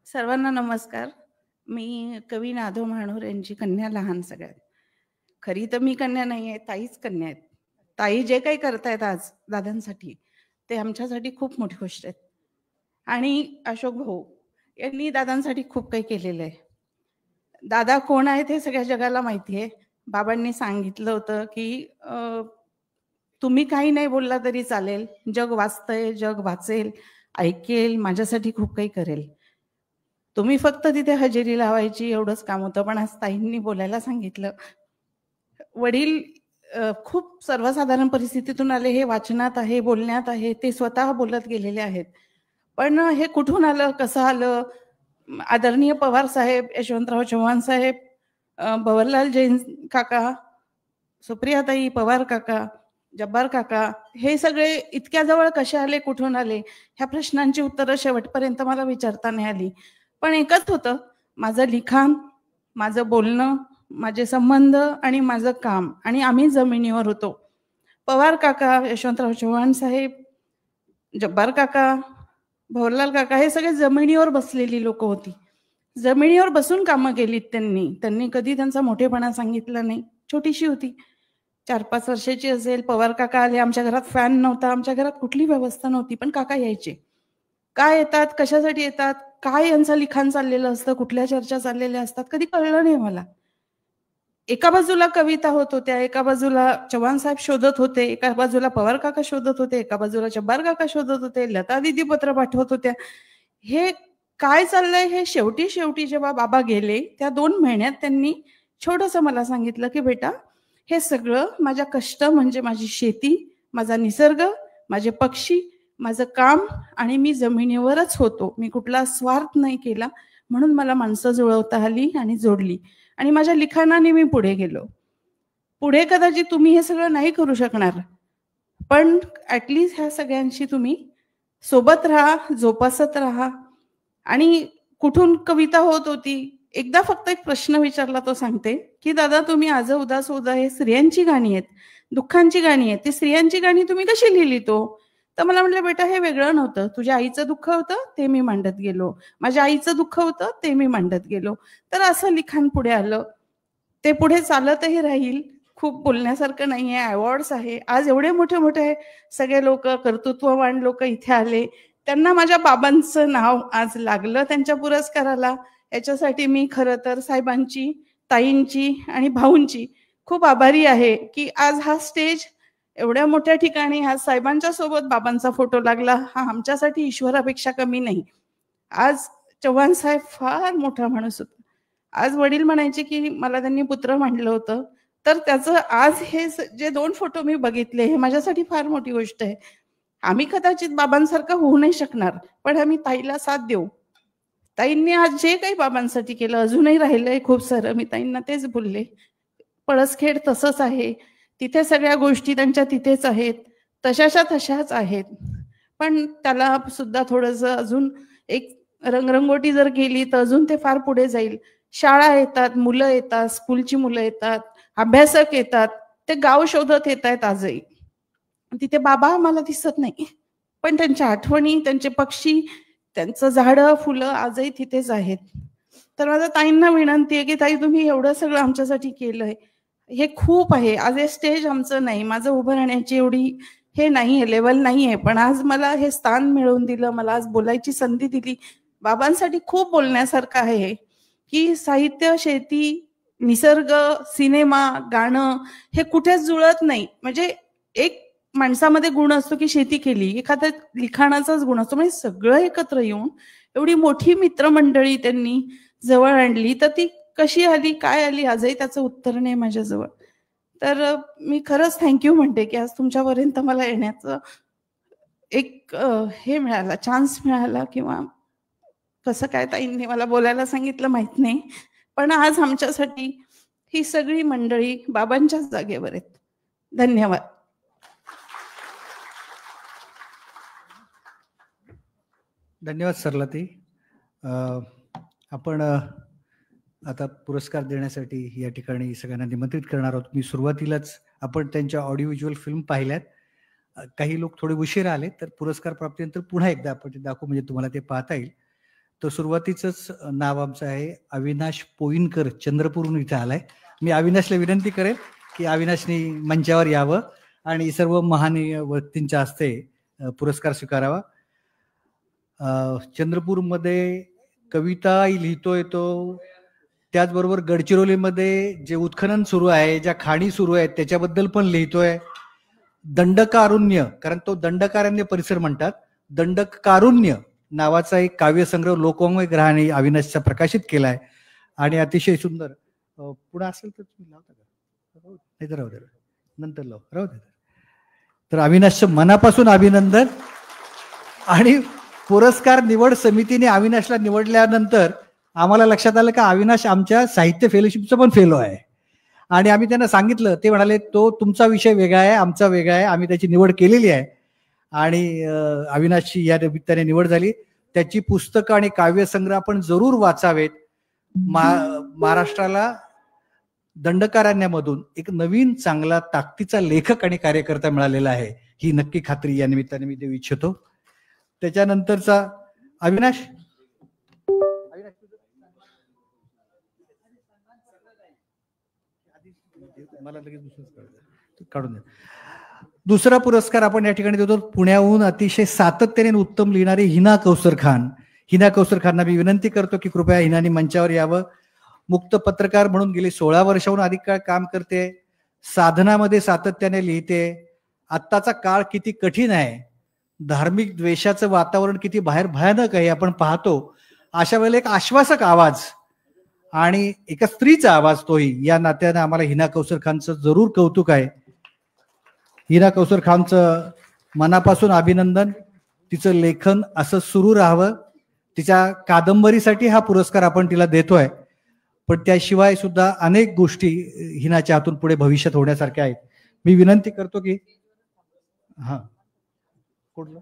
सर्वांना नमस्कार. मी कवी नाधो महानोर यांची कन्या, लहान सगळ्यात. खरी तर मी कन्या नाही आहे, ताईच कन्या आहेत. ताई जे काही करतायत आज दादांसाठी ते आमच्यासाठी खूप मोठी गोष्ट आहे. आणि अशोक भाऊ यांनी दादांसाठी खूप काही केलेलं आहे. दादा कोण आहेत हे सगळ्या जगाला माहिती आहे. बाबांनी सांगितलं होतं की तुम्ही काही नाही बोलला तरी चालेल, जग वाचतंय, जग वाचेल, ऐकेल, माझ्यासाठी खूप काही करेल. तुम्ही फक्त तिथे हजेरी लावायची, एवढंच काम होतं. पण आज ताईंनी बोलायला सांगितलं. वडील खूप सर्वसाधारण परिस्थितीतून आले, हे वाचनात आहे, बोलण्यात आहे, ते स्वतः बोलत गेलेले आहेत. पण हे कुठून आलं, कसं आलं? आदरणीय पवार साहेब, यशवंतराव चव्हाण साहेब, भवरलाल जैन काका, सुप्रियाताई, पवार काका, जब्बार काका, हे सगळे इतक्या जवळ कसे आले, कुठून आले? ह्या प्रश्नांची उत्तरं शेवटपर्यंत मला विचारता नाही आली. पण एकच होतं, माझं लिखाण, माझं बोलणं, माझे संबंध आणि माझं काम, आणि आम्ही जमिनीवर होतो. पवार काका, यशवंतराव चव्हाण साहेब, जब्बार काका, भवरलाल काका, हे सगळे जमिनीवर बसलेली लोक होती. जमिनीवर बसून कामं केलीत त्यांनी कधी त्यांचा मोठेपणा सांगितला नाही. छोटीशी होती, 4-5 वर्षाची असेल. पवार काका आले, आमच्या घरात फॅन नव्हता, आमच्या घरात कुठली व्यवस्था नव्हती, पण काका यायचे. काय येतात, कशासाठी येतात, काय यांचं लिखाण चाललेलं असतं, कुठल्या चर्चा चाललेल्या असतात, कधी कळलं नाही मला. एका बाजूला कविता होत होत्या, एका बाजूला चव्हाण साहेब शोधत होते, एका बाजूला पवार काका शोधत होते, एका बाजूला जब्बार काका शोधत होते, लता दीदी पत्र पाठवत होत्या. हे काय चाललंय हे शेवटी जेव्हा बाबा गेले त्या 2 महिन्यात त्यांनी छोटंसं मला सांगितलं की बेटा, हे सगळं माझ्या कष्ट, म्हणजे माझी शेती, माझा निसर्ग, माझे पक्षी, माझं काम, आणि मी जमिनीवरच होतो. मी कुठला स्वार्थ नाही केला, म्हणून मला माणसं जुळवता आली आणि जोडली, आणि माझ्या लिखाणाने मी पुढे गेलो. पुढे कदाचित तुम्ही हे सगळं नाही करू शकणार, पण ॲटलिस्ट ह्या सगळ्यांशी तुम्ही सोबत राहा, जोपासत राहा. आणि कुठून कविता होत होती, एकदा फक्त एक प्रश्न विचारला तो सांगते की दादा, तुम्ही आज उदास होता, हे स्त्रियांची गाणी आहेत, दुःखांची गाणी आहेत, ती स्त्रियांची गाणी तुम्ही कशी लिहिली? तर मला म्हटलं, बेटा हे वेगळं नव्हतं. तुझ्या आईचं दुःख होतं ते मी मांडत गेलो, माझ्या आईचं दुःख होतं ते मी मांडत गेलो. तर असं लिखाण पुढे आलं. ते पुढे चालतही राहील. खूप बोलण्यासारखं नाहीये, अवॉर्ड्स आहे. आज एवढे मोठे मोठे सगळे लोक, कर्तृत्ववान लोक इथे आले, त्यांना माझ्या बाबांचं नाव आज लागलं त्यांच्या पुरस्काराला. याच्यासाठी मी खरं तर साहेबांची, ताईंची आणि भाऊंची खूप आभारी आहे की आज हा स्टेज एवढ्या मोठ्या ठिकाणी, आज साहेबांच्या सोबत बाबांचा फोटो लागला, हा आमच्यासाठी ईश्वरापेक्षा कमी नाही. आज चव्हाण साहेब फार मोठा माणूस होता. आज वडील म्हणायचे की मला त्यांनी पुत्र मांडलं होतं, तर त्याचं आज हे जे 2 फोटो मी बघितले, हे माझ्यासाठी फार मोठी गोष्ट आहे. आम्ही कदाचित बाबांसारखं होऊ नाही शकणार, पण आम्ही ताईला साथ देऊ. ताईंनी आज जे काही बाबांसाठी केलं, अजूनही राहिलंय खूप सारं. मी ताईंना तेच बोलले, पळसखेड तसंच आहे, तिथे सगळ्या गोष्टी त्यांच्या तिथेच आहेत, तशाच्या तशाच आहेत. पण त्याला सुद्धा थोडंसं अजून एक रंगरंगोटी जर केली तर अजून ते फार पुढे जाईल. शाळा येतात, मुलं येतात, स्कूलची मुलं येतात, अभ्यासक येतात, ते गाव शोधत येत आहेत आजही. तिथे बाबा मला दिसत नाही, पण त्यांच्या आठवणी, त्यांचे पक्षी, त्यांचं झाडं, फुलं आजही तिथेच आहेत. तर माझ्या ताईंना विनंती आहे की ताई, तुम्ही एवढं सगळं आमच्यासाठी केलंय, हे खूप आहे. आज हे स्टेज आमचं नाही, माझं उभं राहण्याची एवढी हे नाहीये, लेवल नाहीये, पण आज मला हे स्थान मिळवून दिलं, मला आज बोलायची संधी दिली. बाबांसाठी खूप बोलण्यासारखं आहे की साहित्य, शेती, निसर्ग, सिनेमा, गाणं हे कुठेच जुळत नाही. म्हणजे एक माणसामध्ये गुण असतो की शेती केली, एखाद्या लिखाणाचाच गुण असतो. म्हणजे सगळं एकत्र येऊन एवढी मोठी मित्रमंडळी त्यांनी जवळ आणली, तर ती कशी आली, काय आली, आजही त्याचं उत्तर नाही माझ्याजवळ. तर मी खरंच थँक्यू म्हणते की आज तुमच्यापर्यंत मला येण्याचं एक हे मिळाला, चान्स मिळाला, किंवा कसं काय ताईंनी मला बोलायला सांगितलं माहित नाही, पण आज आमच्यासाठी ही सगळी मंडळी बाबांच्याच जागेवर आहेत. धन्यवाद. धन्यवाद सरलाताई. आपण आता पुरस्कार देण्यासाठी या ठिकाणी सगळ्यांना निमंत्रित करणार आहोत. मी सुरुवातीलाच आपण त्यांच्या ऑडिओ व्हिज्युअल फिल्म पाहिल्यात. काही लोक थोडे उशीर आले, तर पुरस्कार प्राप्तीनंतर पुन्हा एकदा आपण ते दाखवू, म्हणजे तुम्हाला ते पाहता येईल. तर सुरुवातीचंच नाव आमचं आहे अविनाश पोईनकर, चंद्रपूरहून इथे आलाय. मी अविनाशला विनंती करेन की अविनाशनी मंचावर यावं आणि सर्व महान व्यक्तींच्या हस्ते पुरस्कार स्वीकारावा. चंद्रपूरमध्ये कविता लिहितोय तो, त्याचबरोबर गडचिरोलीमध्ये जे उत्खनन सुरू आहे, ज्या खाणी सुरू आहेत त्याच्याबद्दल पण लिहितोय. दंडकारुण्य, कारण तो दंडकारण्य परिसर म्हणतात, दंडकारुण्य नावाचा एक काव्यसंग्रह लोकवाङ्मय ग्रहाने अविनाशचा प्रकाशित केलाय आणि अतिशय सुंदर. पुढे असेल तर तुम्ही लावता का? नाही तर राहू दे, नंतर राहू दे. तर अविनाशचं मनापासून अभिनंदन. आणि पुरस्कार निवड समितीने अविनाशला निवडल्यानंतर आम्हाला लक्षात आलं का अविनाश आमच्या साहित्य फेलोशिपचा पण फेलो आहे. आणि आम्ही त्यांना सांगितलं, ते म्हणाले तो तुमचा विषय वेगळा आहे, आमचा वेगळा आहे, आम्ही त्याची निवड केलेली आहे. आणि अविनाशची या निमित्ताने निवड झाली. त्याची पुस्तकं आणि काव्यसंग्रह आपण जरूर वाचावेत. महाराष्ट्राला दंडकारण्यमधून एक नवीन चांगला ताकदीचा लेखक आणि कार्यकर्ता मिळालेला आहे, ही नक्की खात्री या निमित्ताने मी देऊ इच्छितो. त्याच्यानंतरचा अविनाश, मला लगेच काढून द्या. दुसरा पुरस्कार आपण या ठिकाणी देतो पुण्याहून अतिशय सातत्याने उत्तम लिहिणारी हिना कौसर खान. हिना कौसर खानना मी विनंती करतो की कृपया हिनाने मंचावर यावं. मुक्त पत्रकार म्हणून गेली 16 वर्षाहून अधिक काळ काम करते. साधनामध्ये सातत्याने लिहिते. आत्ताचा काळ किती कठीण आहे, धार्मिक द्वेषाचं वातावरण किती बाहेर भयानक आहे आपण पाहतो. अशा वेळेला एक आश्वासक आवाज आणि एका स्त्रीचा आवाज, तोही, या नात्याने आम्हाला हिना कौसर खानचं जरूर कौतुक आहे. हिना कौसर खानचं मनापासून अभिनंदन. तिचं लेखन असं सुरू राहावं. तिच्या कादंबरीसाठी हा पुरस्कार आपण तिला देतोय, पण त्याशिवाय सुद्धा अनेक गोष्टी हिनाच्या हातून पुढे भविष्यात होण्यासारख्या आहेत. मी विनंती करतो की हा कुठलं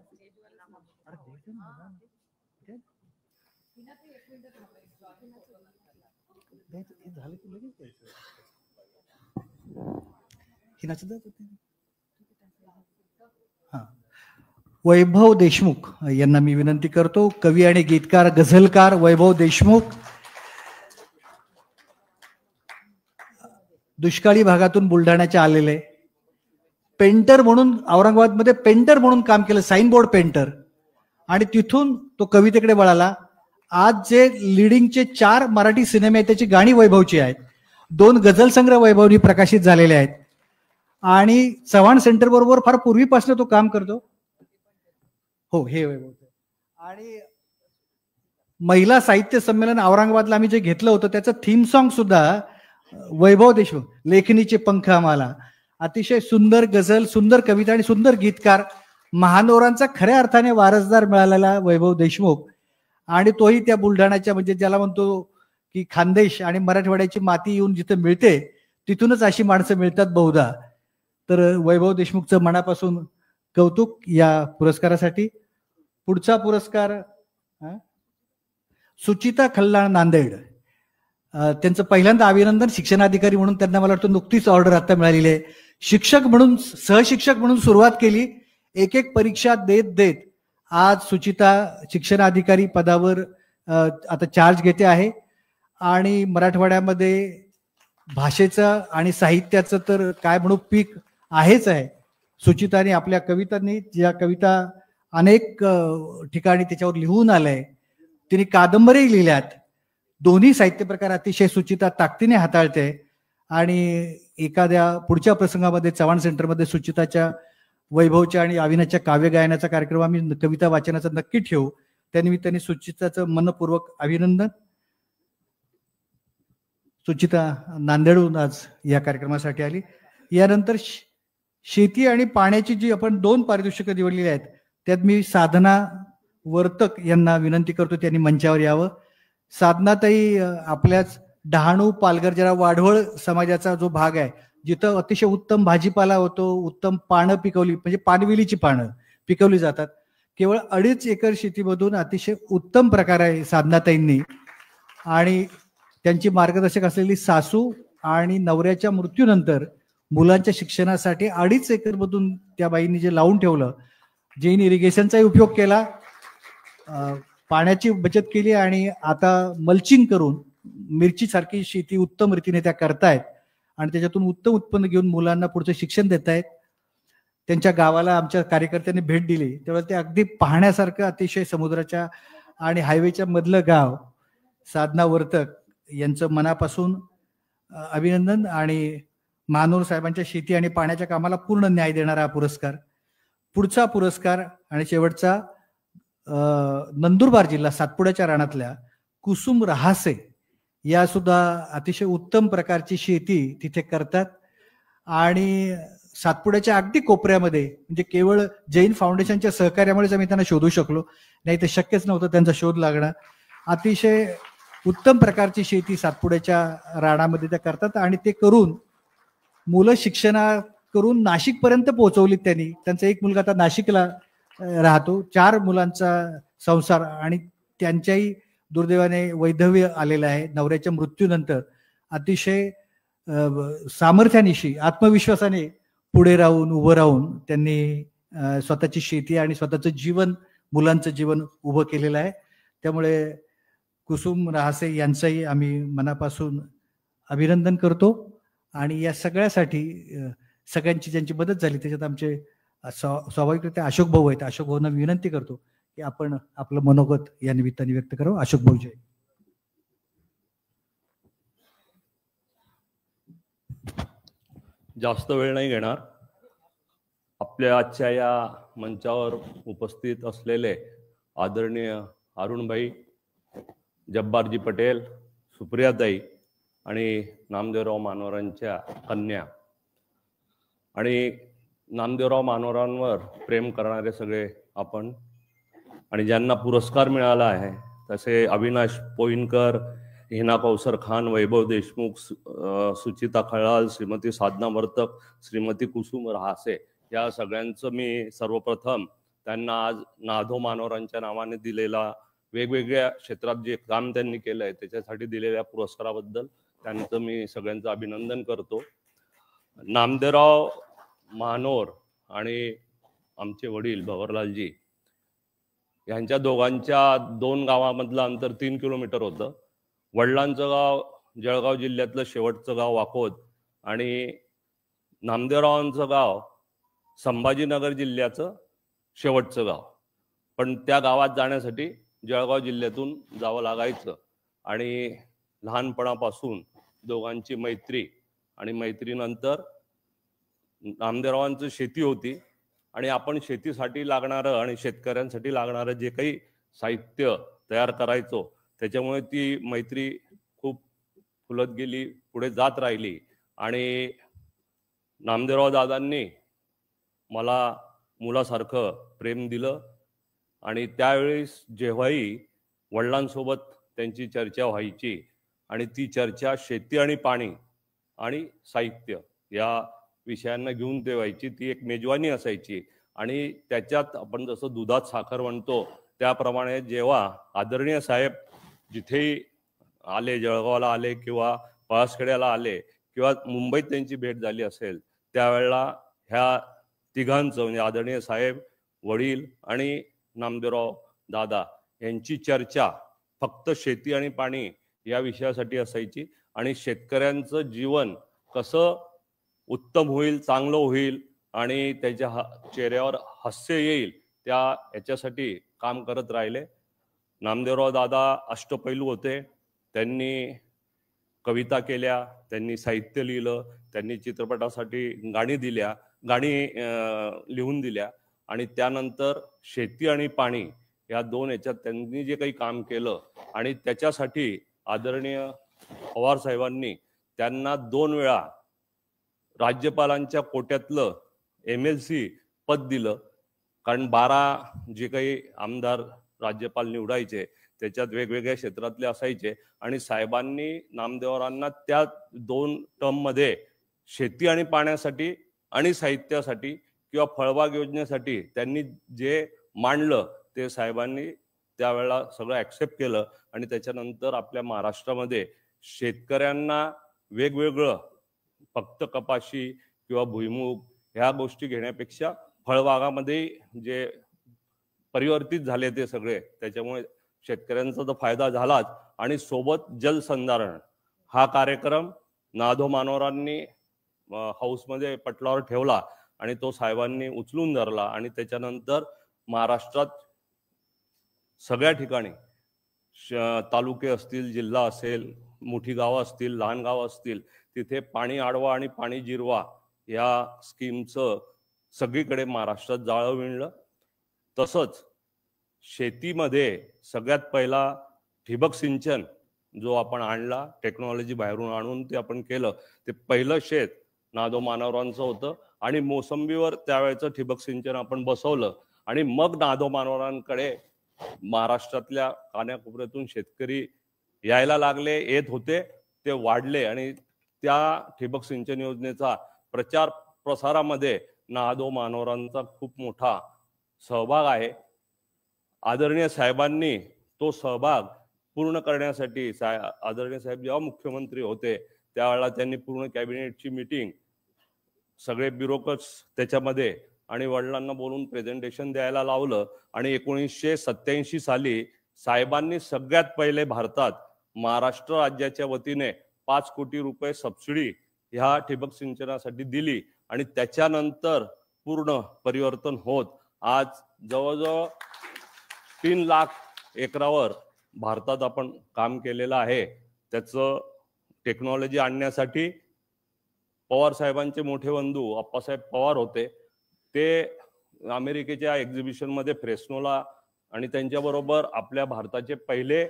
वैभव देशमुख यांना मी विनंती करतो. कवी आणि गीतकार, गझलकार वैभव देशमुख दुष्काळी भागातून बुलढाण्याच्या आलेले. पेंटर म्हणून औरंगाबादमध्ये पेंटर म्हणून काम केलं, साईनबोर्ड पेंटर, आणि तिथून तो कवितेकडे वळाला. आज जे लिडिंगचे 4 मराठी सिनेमे आहेत त्याची गाणी वैभवची आहेत. 2 गझल संग्रह वैभवनी प्रकाशित झालेले आहेत. आणि चव्हाण सेंटर बरोबर फार पूर्वीपासून तो काम करतो. हो, हे वैभव. आणि महिला साहित्य संमेलन औरंगाबादला आम्ही जे घेतलं होतं त्याचं थीम सॉन्ग सुद्धा वैभव देशमुख. लेखनीचे पंख आम्हाला. अतिशय सुंदर गझल, सुंदर कविता आणि सुंदर गीतकार, महानोरांचा खऱ्या अर्थाने वारसदार मिळालेला वैभव देशमुख. आणि तोही त्या बुलढाण्याच्या, म्हणजे ज्याला म्हणतो की खानदेश आणि मराठवाड्याची माती येऊन जिथे मिळते तिथूनच अशी माणसं मिळतात बहुधा. तर वैभव देशमुखचं मनापासून कौतुक या पुरस्कारासाठी. पुढचा पुरस्कार सुचिता खल्लाळ, नांदेड. त्यांचं पहिल्यांदा अभिनंदन. शिक्षणाधिकारी म्हणून त्यांना मला वाटतं नुकतीच ऑर्डर आता मिळालेली आहे. शिक्षक म्हणून, सहशिक्षक म्हणून सुरुवात केली. एक एक परीक्षा देत देत आज सुचिता शिक्षणाधिकारी पदावर आता चार्ज घेते आहे. आणि मराठवाड्यामध्ये भाषेचं आणि साहित्याचं तर काय म्हणू पीक आहेच आहे. सुचिताने आपल्या कवितांनी ज्या कविता अनेक ठिकाणी त्याच्यावर लिहून आलंय, तिने कादंबरी लिहिल्यात. दोन्ही साहित्य प्रकार अतिशय सुचिता ताकदीने हाताळते आणि एखाद्या पुढच्या प्रसंगामध्ये चव्हाण सेंटरमध्ये सुचिताच्या वैभवच्या आणि अविनाच्या काव्य गायनाचा कार्यक्रम आम्ही कविता वाचनाचा नक्की ठेवू. त्यानिमित्ताने सुचिताचं मनपूर्वक अभिनंदन. सुचिता नांदेडहून आज या कार्यक्रमासाठी आली. यानंतर शेती आणि पाण्याची जी आपण 2 पारितोषिकं निवडलेली आहेत, त्यात मी साधना वर्तक यांना विनंती करतो त्यांनी मंचावर यावं. साधनाताई आपल्याच डहाणू पालघर जरा वाढवळ समाजाचा जो भाग आहे, जिथं अतिशय उत्तम भाजीपाला होतो, उत्तम पानं पिकवली म्हणजे पानवेलीची पानं पिकवली जातात. केवळ 2.5 एकर शेतीमधून अतिशय उत्तम प्रकार आहे साधनाताईंनी. आणि त्यांची मार्गदर्शक असलेली सासू आणि नवऱ्याच्या मृत्यूनंतर मुलांच्या शिक्षणासाठी 2.5 एकर मधून त्या बाईंनी जे लावून ठेवलं, जैन इरिगेशनचाही उपयोग केला, पाण्याची बचत केली आणि आता मल्चिंग करून मिरची सारखी शेती उत्तम रीतीने त्या करतायत आणि त्याच्यातून उत्तम उत्पन्न घेऊन मुलांना पुढचं शिक्षण देत आहेत. त्यांच्या गावाला आमच्या कार्यकर्त्यांनी भेट दिली तेव्हा ते अगदी पाहण्यासारखं अतिशय समुद्राच्या आणि हायवेच्या मधलं गाव. साधना वर्तक यांचं मनापासून अभिनंदन. आणि महानोर साहेबांच्या शेती आणि पाण्याच्या कामाला पूर्ण न्याय देणारा हा पुरस्कार. पुढचा पुरस्कार आणि शेवटचा नंदुरबार जिल्हा सातपुड्याच्या रानातल्या कुसुम रहासे या सुद्धा अतिशय उत्तम प्रकारची शेती तिथे करतात आणि सातपुड्याच्या अगदी कोपऱ्यामध्ये म्हणजे केवळ जैन फाउंडेशनच्या सहकार्यामुळेच आम्ही त्यांना शोधू शकलो, नाही तर शक्यच नव्हतं त्यांचा शोध लागणं. अतिशय उत्तम प्रकारची शेती सातपुड्याच्या रानामध्ये त्या करतात आणि ते करून मुलं शिक्षणा करून नाशिक पर्यंत पोहोचवलीत त्यांनी. त्यांचा एक मुलगा आता नाशिकला राहतो, 4 मुलांचा संसार आणि त्यांच्याही दुर्दैवाने वैधव्य आलेलं आहे. नवऱ्याच्या मृत्यूनंतर अतिशय सामर्थ्यानिशी आत्मविश्वासाने पुढे राहून उभं राहून त्यांनी स्वतःची शेती आणि स्वतःचं जीवन मुलांचं जीवन उभं केलेलं आहे. त्यामुळे कुसुम रहासे यांचंही आम्ही मनापासून अभिनंदन करतो. आणि या सगळ्यासाठी सगळ्यांची ज्यांची मदत झाली त्याच्यात आमचे स्वाभाविकरित्या अशोक भाऊ आहेत. अशोक भाऊंना विनंती करतो की आपण आपलं मनोगत या निमित्ताने व्यक्त करावं. अशोक भाऊ जय. जास्त वेळ नाही घेणार. आपल्या आजच्या या मंचावर उपस्थित असलेले आदरणीय अरुणभाई, जब्बारजी पटेल, सुप्रियाताई आणि नामदेवराव मानोरांच्या कन्या आणि नामदेवराव मानोरांवर प्रेम करणारे सगळे आपण आणि ज्यांना पुरस्कार मिळाला आहे तसे अविनाश पोईनकर, हिना कौसर खान, वैभव देशमुख, सुचिता खळाल, श्रीमती साधना वर्तक, श्रीमती कुसुम रहासे या सगळ्यांचं मी सर्वप्रथम त्यांना आज नाधो मानोरांच्या नावाने दिलेला वेगवेगळ्या क्षेत्रात जे काम त्यांनी केलं आहे त्याच्यासाठी दिलेल्या पुरस्काराबद्दल त्यांचं मी सगळ्यांचं अभिनंदन करतो. नामदेवराव मानोर आणि आमचे वडील भवरलालजी यांच्या दोघांच्या 2 गावामधलं अंतर 3 किलोमीटर होतं. वडिलांचं गाव जळगाव जिल्ह्यातलं शेवटचं गाव वाकोद आणि नामदेवरावांचं गाव संभाजीनगर जिल्ह्याचं शेवटचं गाव. पण त्या गावात जाण्यासाठी जळगाव जिल्ह्यातून जावं लागायचं आणि लहानपणापासून दोघांची मैत्री आणि मैत्रीनंतर नामदेवरावांची शेती होती आणि आपण शेतीसाठी लागणारं आणि शेतकऱ्यांसाठी लागणारं जे काही साहित्य तयार करायचो त्याच्यामुळे ती मैत्री खूप फुलत गेली, पुढे जात राहिली. आणि नामदेवराव दादांनी मला मुलासारखं प्रेम दिलं आणि त्यावेळेस जेव्हाही वडिलांसोबत त्यांची चर्चा व्हायची आणि ती चर्चा शेती आणि पाणी आणि साहित्य या विषयांना घेऊन ते व्हायची. ती एक मेजवानी असायची आणि त्याच्यात आपण जसं दुधात साखर म्हणतो त्याप्रमाणे जेव्हा आदरणीय साहेब जिथेही आले, जळगावला आले किंवा पळसखेड्याला आले किंवा मुंबईत त्यांची भेट झाली असेल त्यावेळेला ह्या तिघांचं म्हणजे आदरणीय साहेब, वडील आणि नामदेवराव दादा यांची चर्चा फक्त शेती आणि पाणी या विषयासाठी असायची आणि शेतकऱ्यांचं जीवन कसं उत्तम होईल, चांगलं होईल आणि त्याच्या चेहऱ्यावर हास्य येईल त्या याच्यासाठी काम करत राहिले. नामदेवराव दादा अष्टपैलू होते. त्यांनी कविता केल्या, त्यांनी साहित्य लिहिलं, त्यांनी चित्रपटासाठी गाणी लिहून दिल्या आणि त्यानंतर शेती आणि पाणी या दोन याच्यात त्यांनी जे काही काम केलं आणि त्याच्यासाठी आदरणीय पवार साहेबांनी त्यांना 2 वेळा राज्यपालांच्या कोट्यातलं MLC पद दिलं. कारण 12 जे काही आमदार राज्यपाल निवडायचे त्याच्यात वेगवेगळ्या क्षेत्रातले असायचे आणि साहेबांनी नामदेवरांना त्या 2 टर्ममध्ये शेती आणि पाण्यासाठी आणि साहित्यासाठी किंवा फळबाग योजनेसाठी त्यांनी जे मांडलं ते साहेबांनी त्यावेळेला सगळं ॲक्सेप्ट केलं आणि त्याच्यानंतर आपल्या महाराष्ट्रामध्ये शेतकऱ्यांना वेगवेगळं फक्त कपाशी किंवा भुईमूग ह्या गोष्टी घेण्यापेक्षा फळबागामध्ये जे परिवर्तित झाले ते सगळे, त्याच्यामुळे शेतकऱ्यांचा तर फायदा झालाच आणि सोबत जलसंधारण हा कार्यक्रम नाधो मानोरांनी हाऊसमध्ये पटलावर ठेवला आणि तो साहेबांनी उचलून धरला आणि त्याच्यानंतर महाराष्ट्रात सगळ्या ठिकाणी तालुके असतील, जिल्हा असेल, मोठी गावं असतील, लहान गावं असतील, तिथे पाणी अडवा आणि पाणी जिरवा या स्कीमचं सगळीकडे महाराष्ट्रात जाळं विणलं. तसंच शेतीमध्ये सगळ्यात पहिला ठिबक सिंचन जो आपण आणला, टेक्नॉलॉजी बाहेरून आणून ते आपण केलं, ते पहिलं शेत नादो मानवरांचं होतं आणि मोसंबीवर त्यावेळेचं ठिबक सिंचन आपण बसवलं आणि मग नादो मानवरांकडे महाराष्ट्रातल्या कान्याकोपऱ्यातून शेतकरी यायला लागले, येत होते, ते वाढले आणि त्या ठिबक सिंचन योजनेचा प्रचार प्रसारामध्ये नादो मानवरांचा खूप मोठा सहभाग आहे. आदरणीय साहेबांनी तो सहभाग पूर्ण करण्यासाठी आदरणीय साहेब जेव्हा मुख्यमंत्री होते त्यावेळेला त्यांनी पूर्ण कॅबिनेटची मीटिंग, सगळे ब्युरोक्रट्स त्याच्यामध्ये आणि वडिलांना बोलून प्रेझेंटेशन द्यायला लावलं आणि 1987 साली साहेबांनी सगळ्यात पहिले भारतात महाराष्ट्र राज्याच्या वतीने 5 कोटी रुपये सबसिडी ह्या ठिबक सिंचनासाठी दिली आणि त्याच्यानंतर पूर्ण परिवर्तन होत आज जवळजवळ 3 लाख एकरावर भारतात आपण काम केलेलं आहे. त्याचं टेक्नॉलॉजी आणण्यासाठी पवार साहेबांचे मोठे बंधू अप्पासाहेब पवार होते. ते अमेरिकेच्या एक्झिबिशनमध्ये फ्रेस्नोला आणि त्यांच्याबरोबर आपल्या भारताचे पहिले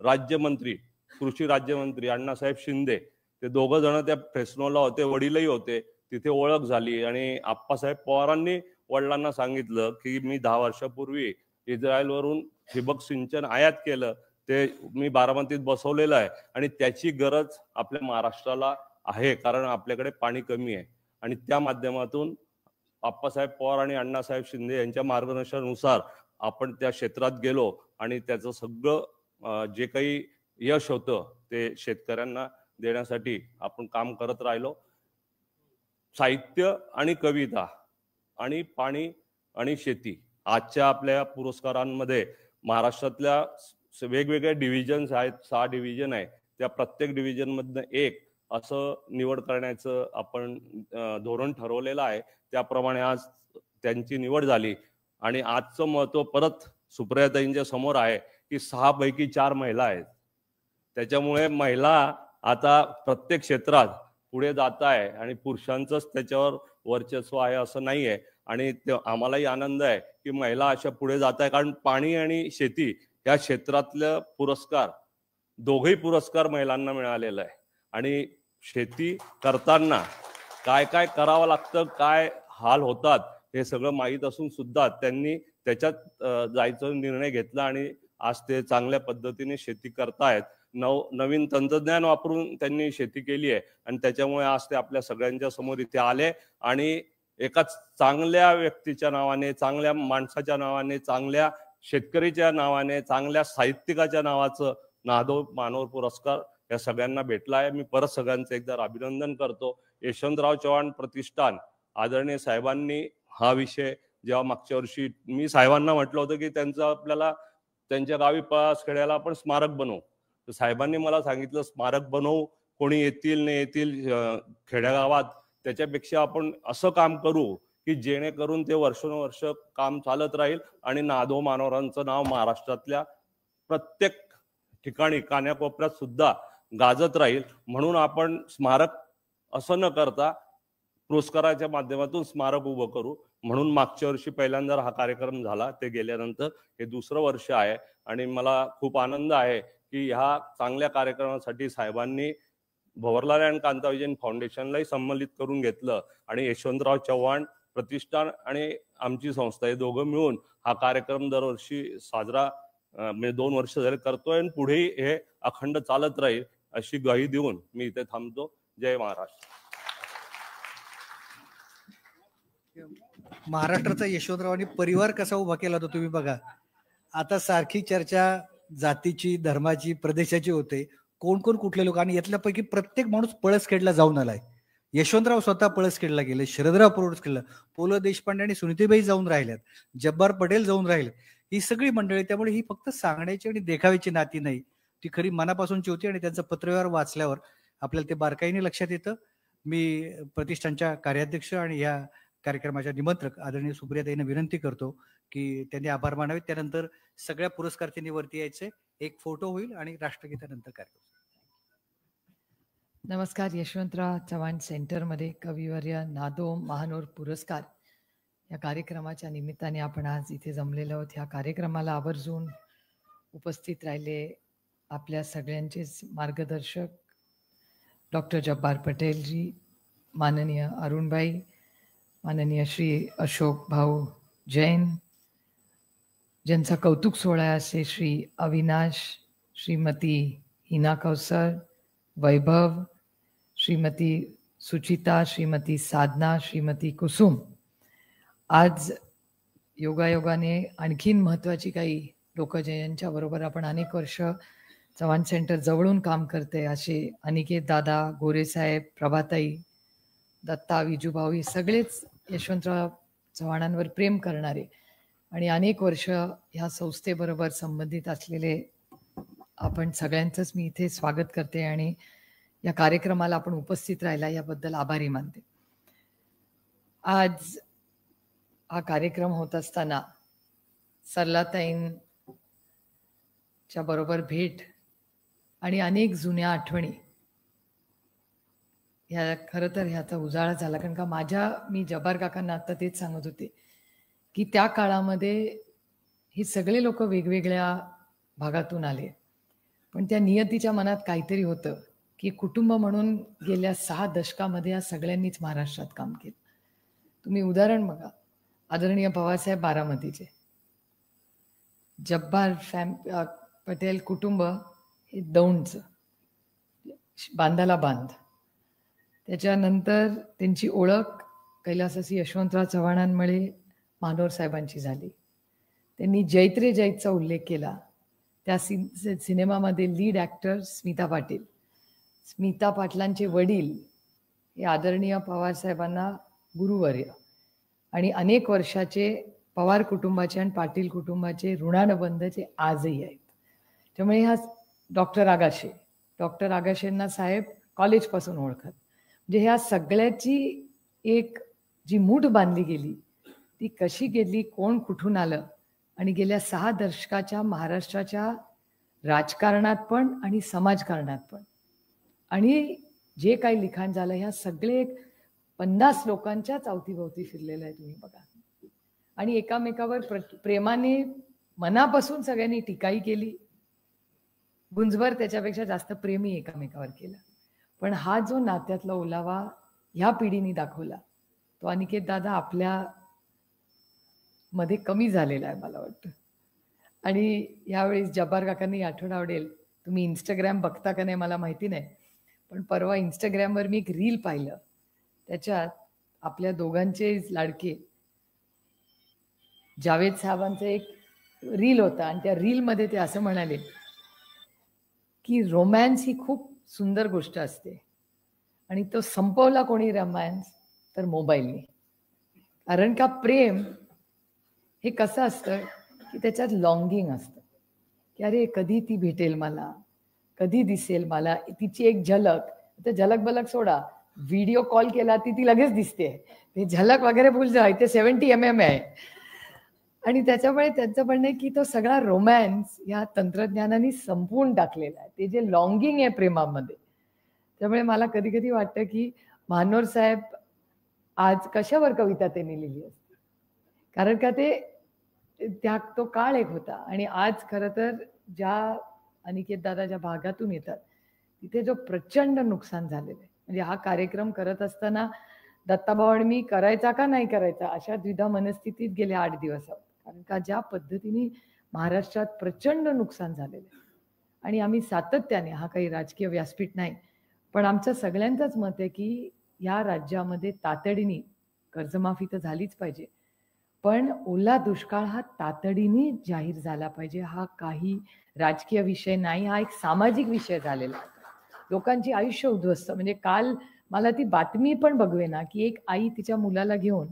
राज्यमंत्री, कृषी राज्यमंत्री अण्णासाहेब शिंदे, ते दोघं जण त्या फ्रेस्नोला होते, वडीलही होते. तिथे ओळख झाली आणि आप्पासाहेब पवारांनी वडिलांना सांगितलं की मी 10 वर्षापूर्वी इस्रायलवरून ठिबक सिंचन आयात केलं, ते मी बारामतीत बसवलेलं आहे आणि त्याची गरज आपल्या महाराष्ट्राला आहे कारण आपल्याकडे पाणी कमी आहे. आणि त्या माध्यमातून आप्पासाहेब पवार आणि अण्णासाहेब शिंदे यांच्या मार्गदर्शनानुसार आपण त्या क्षेत्रात गेलो आणि त्याचं सगळं जे काही यश होतं ते शेतकऱ्यांना देण्यासाठी आपण काम करत राहिलो. साहित्य आणि कविता आणि पाणी आणि शेती आजच्या आपल्या पुरस्कारांमध्ये महाराष्ट्रातल्या वेगवेगळ्या डिव्हिजन्स आहेत, 6 डिव्हिजन आहे, त्या प्रत्येक डिव्हिजन मधनं एक असं निवड करण्याचं आपण धोरण ठरवलेलं आहे. त्याप्रमाणे आज त्यांची निवड झाली आणि आजचं महत्व परत सुप्रियाताईंच्या समोर आहे की 6 पैकी 4 महिला आहेत. त्याच्यामुळे महिला आता प्रत्येक क्षेत्रात पुढे जात आहे आणि पुरुषांचंच त्याच्यावर वर्चस्व आहे असं नाही आहे. आणि आम्हालाही आनंद आहे की महिला अशा पुढे जात आहे कारण पाणी आणि शेती या क्षेत्रातलं पुरस्कार, दोघेही पुरस्कार महिलांना मिळालेला आहे. आणि शेती करताना काय काय करावं लागतं, काय हाल होतात हे सगळं माहीत असून सुद्धा त्यांनी त्याच्यात जायचा निर्णय घेतला आणि आज ते चांगल्या पद्धतीने शेती करतायत. नवीन तंत्रज्ञान वापरून त्यांनी शेती केली आहे आणि त्याच्यामुळे आज ते आपल्या सगळ्यांच्या समोर इथे आले आणि एका चांगल्या व्यक्तीच्या नावाने, चांगल्या माणसाच्या नावाने, चांगल्या शेतकरीच्या नावाने, चांगल्या साहित्यिकाच्या नावाचं नादो मानव पुरस्कार या सगळ्यांना भेटला आहे. मी परत सगळ्यांचं एकदा अभिनंदन करतो. यशवंतराव चव्हाण प्रतिष्ठान आदरणीय साहेबांनी हा विषय जेव्हा मागच्या वर्षी मी साहेबांना म्हटलं होतं की त्यांचं आपल्याला त्यांच्या गावी पळसखेड्याला आपण स्मारक बनवू, तर साहेबांनी मला सांगितलं स्मारक बनवू कोणी येतील नाही येतील खेड्यागावात, त्याच्यापेक्षा आपण असं काम करू की जेणेकरून ते वर्षानुवर्ष काम चालत राहील आणि नादो मानोरांचं नाव महाराष्ट्रातल्या प्रत्येक ठिकाणी कान्याकोपऱ्यात सुद्धा गाजत राहील. म्हणून आपण स्मारक असं न करता पुरस्काराच्या माध्यमातून स्मारक उभं करू. म्हणून मागच्या वर्षी पहिल्यांदा हा कार्यक्रम झाला, ते गेल्यानंतर हे दुसरं वर्ष आहे आणि मला खूप आनंद आहे की ह्या चांगल्या कार्यक्रमासाठी साहेबांनी भवरलाल आणि कांताविजयन फाउंडेशनलाही संमलित करून घेतलं आणि यशवंतराव चव्हाण प्रतिष्ठान आणि आमची संस्था हे दोघं मिळून हा कार्यक्रम दरवर्षी साजरा म्हणजे 2 वर्ष झाले करतोय आणि पुढेही हे अखंड चालत राहील अशी ग्वाही देऊन मी इथे थांबतो. जय महाराष्ट्र. महाराष्ट्राचा यशवंतरावांनी परिवार कसा उभा केला होता तुम्ही बघा. आता सारखी चर्चा जातीची, धर्माची, प्रदेशाची होते. कोण कोण कुठले लोक, आणि यातल्यापैकी प्रत्येक माणूस पळसखेडला जाऊन आलाय. यशवंतराव स्वतः पळसखेडला गेले, शरदराव पळसखेडला, पु ल देशपांडे आणि सुनीतीबाई जाऊन राहिल्यात, जब्बार पटेल जाऊन राहिले, ही सगळी मंडळी. त्यामुळे ही फक्त सांगण्याची आणि देखाव्याची नाती नाही, ती खरी मनापासूनची होती. आणि त्यांचं पत्रव्यवहार वाचल्यावर आपल्याला ते बारकाईने लक्षात येतं. मी प्रतिष्ठानच्या कार्याध्यक्ष आणि या कार्यक्रमाच्या निमंत्रक आदरणीय सुप्रियाताईंना विनंती करतो की त्यांनी आभार मानावेत. त्यानंतर सगळ्या पुरस्कारार्थींनी वरती यायचे, एक फोटो होईल आणि राष्ट्रगीतानंतर कार्यक्रम. नमस्कार. यशवंतराव चव्हाण सेंटरमध्ये कविवर्य नादो महानोर पुरस्कार या कार्यक्रमाच्या निमित्ताने आपण आज इथे जमलेलो आहोत. ह्या कार्यक्रमाला आवर्जून उपस्थित राहिले आपल्या सगळ्यांचेच मार्गदर्शक डॉक्टर जब्बार पटेलजी, माननीय अरुणबाई, माननीय श्री अशोक भाऊ जैन, ज्यांचा कौतुक सोहळा असे श्री अविनाश, श्रीमती हिना कौसर, वैभव, श्रीमती सुचिता, श्रीमती साधना, श्रीमती कुसुम. आज योगायोगाने आणखीन महत्त्वाची काही लोक ज्यांच्या बरोबर आपण अनेक वर्ष चव्हाण सेंटर जवळून काम करते असे अनिकेत दादा, गोरेसाहेब, प्रभाताई, दत्ता, विजूभाऊ, हे सगळेच यशवंतराव चव्हाणांवर प्रेम करणारे आणि अनेक वर्ष ह्या संस्थेबरोबर संबंधित असलेले आपण सगळ्यांचंच मी इथे स्वागत करते आणि या कार्यक्रमाला आपण उपस्थित राहिला याबद्दल आभारी मानते. आज हा कार्यक्रम होत असताना सरलाताईंच्या बरोबर भेट आणि अनेक जुन्या आठवणी ह्या खरं तर ह्याचा उजाळा झाला. कारण का मी जब्बार काकांना आता तेच सांगत होते की त्या काळामध्ये हे सगळे लोक वेगवेगळ्या भागातून आले, पण त्या नियतीच्या मनात काहीतरी होतं की कुटुंब म्हणून गेल्या 6 दशकामध्ये या सगळ्यांनीच महाराष्ट्रात काम केलं. तुम्ही उदाहरण बघा, आदरणीय पवारसाहेब बारामतीचे, जब्बार पटेल कुटुंब हे दौंडचं, बांधाला बांध. त्याच्यानंतर त्यांची ओळख कैलासवासी यशवंतराव चव्हाणांमुळे महानोर साहेबांची झाली. त्यांनी जैत रे जैतचा उल्लेख केला. त्या सिनेमामध्ये लीड ॲक्टर स्मिता पाटील. स्मिता पाटलांचे वडील हे आदरणीय पवारसाहेबांना गुरुवर्य आणि अनेक वर्षाचे पवार कुटुंबाचे आणि पाटील कुटुंबाचे ऋणानुबंध जे आजही आहेत. त्यामुळे ह्या डॉक्टर आगाशेंना साहेब कॉलेजपासून ओळखत. म्हणजे ह्या सगळ्याची एक जी मूठ बांधली गेली ती कशी गेली, कोण कुठून आलं, आणि गेल्या 6 दशकाच्या महाराष्ट्राच्या राजकारणात पण आणि समाजकारणात पण आणि जे काही लिखाण झालं ह्या सगळे 50 लोकांच्याच अवतीभोवती फिरलेलं आहे. तुम्ही बघा, आणि एकामेकावर प्रेमाने मनापासून सगळ्यांनी टीकाही केली. गुंजभर त्याच्यापेक्षा जास्त प्रेमी एकामेकावर केलं. पण हा जो नात्यातला ओलावा ह्या पिढीने दाखवला तो अनिकेत दादा आपल्या मध्ये कमी झालेला आहे मला वाटतं. आणि यावेळेस जब्बार काकांनी आठवण आवडेल, तुम्ही इंस्टाग्राम बघता का नाही मला माहिती नाही, पण परवा इंस्टाग्रामवर मी एक रील पाहिलं. त्याच्यात आपल्या दोघांचे लाडके जावेद साहेबांचा एक रील होता आणि त्या रीलमध्ये ते असं म्हणाले की रोमॅन्स ही खूप सुंदर गोष्ट असते आणि तो संपवला कोणी रोमॅन्स तर मोबाईलने. कारण का प्रेम हे कसं असतं की त्याच्यात लॉंगिंग असतं की अरे कधी ती भेटेल मला, कधी दिसेल मला, तिची एक झलक तर झलक बलक सोडा, व्हिडिओ कॉल केला ती लगेच दिसते. ते झलक वगैरे भूल जाय, ते 70 mm आहे. आणि त्याच्यामुळे त्यांचं म्हणणं आहे की तो सगळा रोमॅन्स या तंत्रज्ञानाने संपवून टाकलेला आहे. ते जे लॉंगिंग आहे प्रेमामध्ये. त्यामुळे मला कधी कधी वाटतं की महानोर साहेब आज कशावर कविता त्यांनी लिहिली असते, कारण का तो काळ एक होता. आणि आज खरं तर ज्या अनिकेत दादा ज्या भागातून येतात तिथे जो प्रचंड नुकसान झालेलं आहे. म्हणजे हा कार्यक्रम करत असताना दत्ताभाऊ आणि मी करायचा का नाही करायचा अशा द्विधा मनस्थितीत गेले 8 दिवस आहोत. कारण का ज्या पद्धतीने महाराष्ट्रात प्रचंड नुकसान झालेलं आहे. आणि आम्ही सातत्याने, हा काही राजकीय व्यासपीठ नाही, पण आमचं सगळ्यांचंच मत आहे की या राज्यामध्ये तातडीने कर्जमाफी तर झालीच पाहिजे, पण ओला दुष्काळ हा तातडीने जाहीर झाला पाहिजे. हा काही राजकीय विषय नाही, हा एक सामाजिक विषय झालेला आहे. लोकांची आयुष्य उद्ध्वस्त. म्हणजे काल मला ती बातमी पण बघवेना की एक आई तिच्या मुलाला घेऊन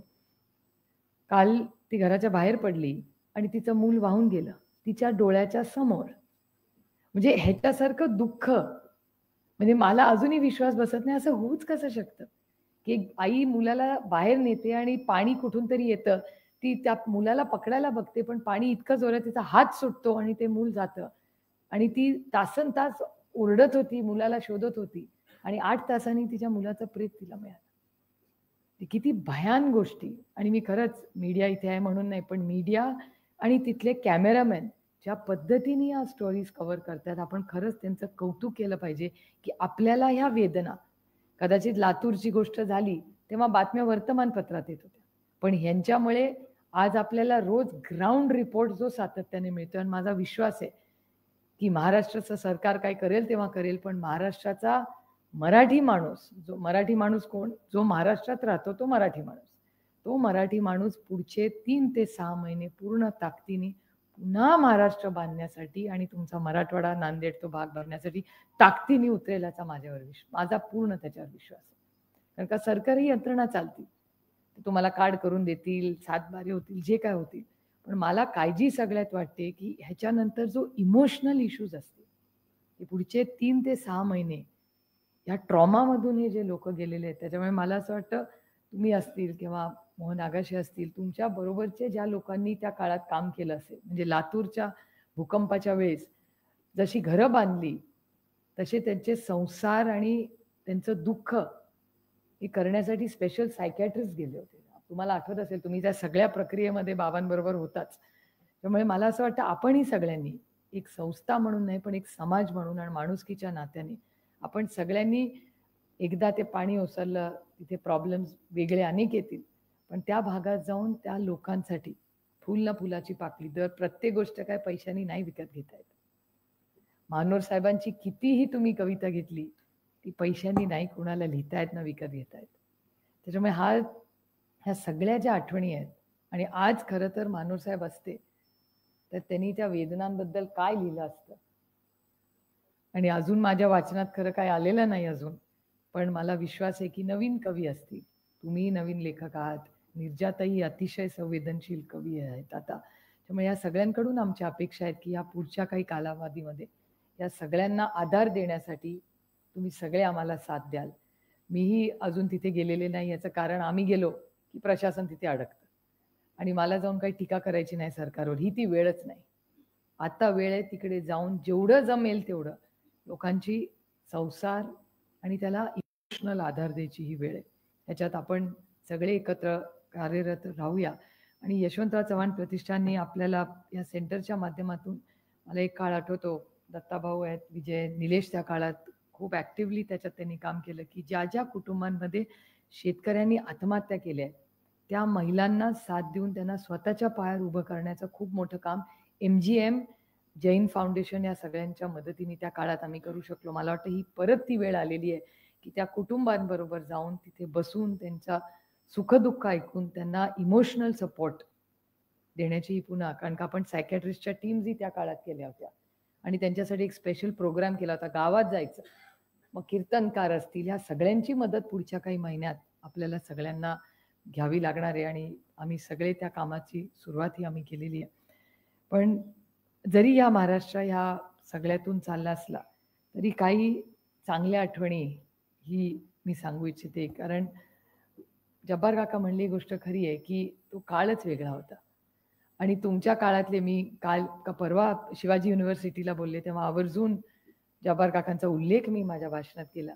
काल ती घराच्या बाहेर पडली आणि तिचं मूल वाहून गेलं तिच्या डोळ्याच्या समोर. म्हणजे ह्याच्यासारखं दुःख म्हणजे मला अजूनही विश्वास बसत नाही. असं होऊच कसं शकतं की आई मुलाला बाहेर नेते आणि पाणी कुठून तरी येतं, ती त्या मुलाला पकडायला बघते पण पाणी इतकं जोरात तिचा हात सुटतो आणि ते मूल जातं. आणि ती तासनतास ओरडत होती, मुलाला शोधत होती आणि 8 तासांनी तिच्या मुलाचं प्रेत तिला मिळालं. ती किती भयान गोष्टी. आणि मी खरंच मीडिया इथे आहे म्हणून नाही, पण मीडिया आणि तिथले कॅमेरामॅन ज्या पद्धतीने या स्टोरीज कव्हर करतात, आपण खरंच त्यांचं कौतुक केलं पाहिजे की आपल्याला ह्या वेदना, कदाचित लातूरची गोष्ट झाली तेव्हा बातम्या वर्तमानपत्रात येत होत्या, पण ह्यांच्यामुळे आज आपल्याला रोज ग्राउंड रिपोर्ट जो सातत्याने मिळतो. आणि माझा विश्वास आहे की महाराष्ट्राचं सरकार काय करेल तेव्हा करेल, पण महाराष्ट्राचा मराठी माणूस, जो मराठी माणूस कोण, जो महाराष्ट्रात राहतो तो मराठी माणूस, तो मराठी माणूस पुढचे 3 ते 6 महिने पूर्ण ताकदीने पुन्हा महाराष्ट्र बांधण्यासाठी आणि तुमचा मराठवाडा नांदेड तो भाग भरण्यासाठी ताकदीने उतरेल याचा माझा पूर्ण त्याच्यावर विश्वास आहे. कारण का सरकारी यंत्रणा चालतील, तुम्हाला कार्ड करून देतील, 7 बारे होतील, जे काय होतील, पण मला काळजी सगळ्यात वाटते की ह्याच्यानंतर जो इमोशनल इश्यूज असतील, की पुढचे 3 ते 6 महिने या ट्रॉमामधून हे जे लोक गेलेले आहेत, त्याच्यामुळे मला असं वाटतं तुम्ही असतील किंवा मोहन आगाशे असतील, तुमच्या बरोबरचे ज्या लोकांनी त्या काळात काम केलं असेल, म्हणजे लातूरच्या भूकंपाच्या वेळेस जशी घरं बांधली तसे त्यांचे संसार आणि त्यांचं दुःख हे करण्यासाठी स्पेशल सायकॅट्रिस्ट गेले होते. तुम्हाला आठवत असेल, तुम्ही त्या सगळ्या प्रक्रियेमध्ये बाबांबरोबर होताच. त्यामुळे मला असं वाटतं आपणही सगळ्यांनी एक संस्था म्हणून नाही, पण एक समाज म्हणून आणि माणुसकीच्या नात्याने आपण सगळ्यांनी एकदा ते पाणी ओसरलं, तिथे प्रॉब्लेम्स वेगळे अनेक येतील, पण त्या भागात जाऊन त्या लोकांसाठी फुल ना फुलाची पाकळी, दर प्रत्येक गोष्ट काय पैशानी नाही विकत घेता येत. महानोर साहेबांची कितीही तुम्ही कविता घेतली ती पैशांनी नाही कोणाला लिहिता येत ना विकत घेता येत. त्याच्यामुळे ह्या सगळ्या ज्या आठवणी आहेत, आणि आज खरं तर महानोर साहेब असते तर त्यांनी त्या वेदनांबद्दल काय लिहिलं असतं. आणि अजून माझ्या वाचनात खरं काय आलेलं नाही अजून, पण मला विश्वास आहे की नवीन कवी असतील, तुम्ही नवीन लेखक आहात, निर्जाताई अतिशय संवेदनशील कवी आहेत आता. त्यामुळे या सगळ्यांकडून आमच्या अपेक्षा आहेत की या पुढच्या काही कालावधीमध्ये या सगळ्यांना आधार देण्यासाठी तुम्ही सगळे आम्हाला साथ द्याल. मीही अजून तिथे गेलेले नाही, याचं कारण आम्ही गेलो की प्रशासन तिथे अडकतं आणि मला जाऊन काही टीका करायची नाही सरकारवर, ही ती वेळच नाही. आता वेळ आहे तिकडे जाऊन जेवढं जमेल तेवढं लोकांची संसार आणि त्याला इमोशनल आधार द्यायची ही वेळ आहे. ह्याच्यात आपण सगळे एकत्र कार्यरत राहूया. आणि यशवंतराव चव्हाण प्रतिष्ठानने आपल्याला या सेंटरच्या माध्यमातून, मला एक काळ आठवतो, दत्ताभाऊ आहेत, विजय, निलेश त्या काळात खूप ॲक्टिव्हली त्याच्यात त्यांनी काम केलं की ज्या ज्या कुटुंबांमध्ये शेतकऱ्यांनी आत्महत्या केल्या त्या महिलांना साथ देऊन त्यांना स्वतःच्या पायावर उभं करण्याचं खूप मोठं काम MGM, जैन फाउंडेशन या सगळ्यांच्या मदतीने त्या काळात आम्ही करू शकलो. मला वाटतं ही परत ती वेळ आलेली आहे की त्या कुटुंबांबरोबर जाऊन तिथे बसून त्यांचा सुखदुःख ऐकून त्यांना इमोशनल सपोर्ट देण्याची पुन्हा, कारण का आपण सायकॅट्रिस्टच्या टीम्सही त्या काळात केल्या होत्या आणि त्यांच्यासाठी एक स्पेशल प्रोग्राम केला होता, गावात जायचं, मग कीर्तनकार असतील, ह्या सगळ्यांची मदत पुढच्या काही महिन्यात आपल्याला सगळ्यांना घ्यावी लागणार आहे आणि आम्ही सगळे त्या कामाची सुरुवातही आम्ही केलेली आहे. पण जरी या महाराष्ट्र ह्या सगळ्यातून चालला असला तरी काही चांगल्या आठवणी ही मी सांगू इच्छिते. कारण जब्बार काका म्हणली गोष्ट खरी आहे की तो काळच वेगळा होता. आणि तुमच्या काळातले मी काल का परवा शिवाजी युनिव्हर्सिटीला बोलले तेव्हा आवर्जून जब्बार काकांचा उल्लेख मी माझ्या भाषणात केला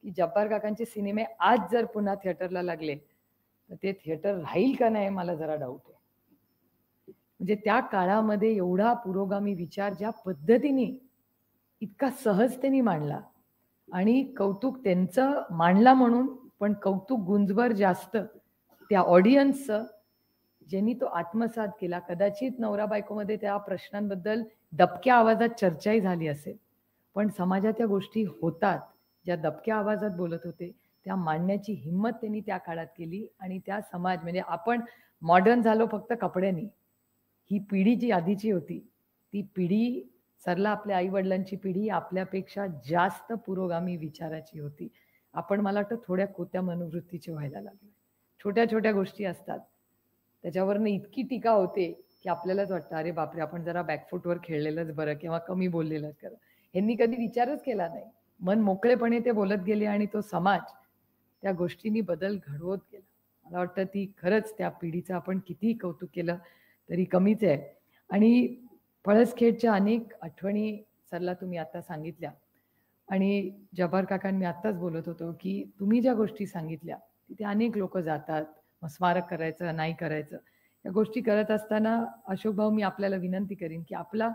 की जब्बार काकांचे सिनेमे आज जर पुन्हा थिएटरला लागले तर ते थिएटर राहील का नाही मला जरा डाऊट आहे. म्हणजे त्या काळामध्ये एवढा पुरोगामी विचार ज्या पद्धतीने इतका सहजतेने मांडला आणि कौतुक त्यांचं मांडला म्हणून पण कौतुक गुंजभर जास्त त्या ऑडियन्सचं ज्यांनी तो आत्मसात केला. कदाचित नवरा बायकोमध्ये त्या प्रश्नांबद्दल दबक्या आवाजात चर्चाही झाली असेल पण समाजात त्या गोष्टी होतात ज्या दबक्या आवाजात बोलत होते त्या मांडण्याची हिंमत त्यांनी त्या काळात केली. आणि त्या समाज म्हणजे आपण मॉडर्न झालो फक्त कपड्यांनी. ही पिढी जी आधीची होती ती पिढी सरला आपल्या आई वडिलांची पिढी आपल्यापेक्षा जास्त पुरोगामी विचाराची होती. आपण मला वाटतं थोड्या कोत्या मनोवृत्तीचे व्हायला लागले. छोट्या छोट्या गोष्टी असतात त्याच्यावरनं इतकी टीका होते की आपल्यालाच वाटतं अरे बापरे आपण जरा बॅकफुटवर खेळलेलंच बरं किंवा कमी बोललेलंच बरं. ह्यांनी कधी विचारच केला नाही. मन मोकळेपणे ते बोलत गेले आणि तो समाज त्या गोष्टींनी बदल घडवत गेला. मला वाटतं ती खरंच त्या पिढीचं आपण कितीही कौतुक केलं तरी कमीच आहे. आणि पळसखेडच्या अनेक आठवणी सरला तुम्ही आता सांगितल्या आणि जब्बार काकांनी मी आत्ताच बोलत होतो की तुम्ही ज्या गोष्टी सांगितल्या तिथे अनेक लोक जातात मग स्मारक करायचं नाही करायचं या गोष्टी करत असताना अशोक भाऊ मी आपल्याला विनंती करीन की आपला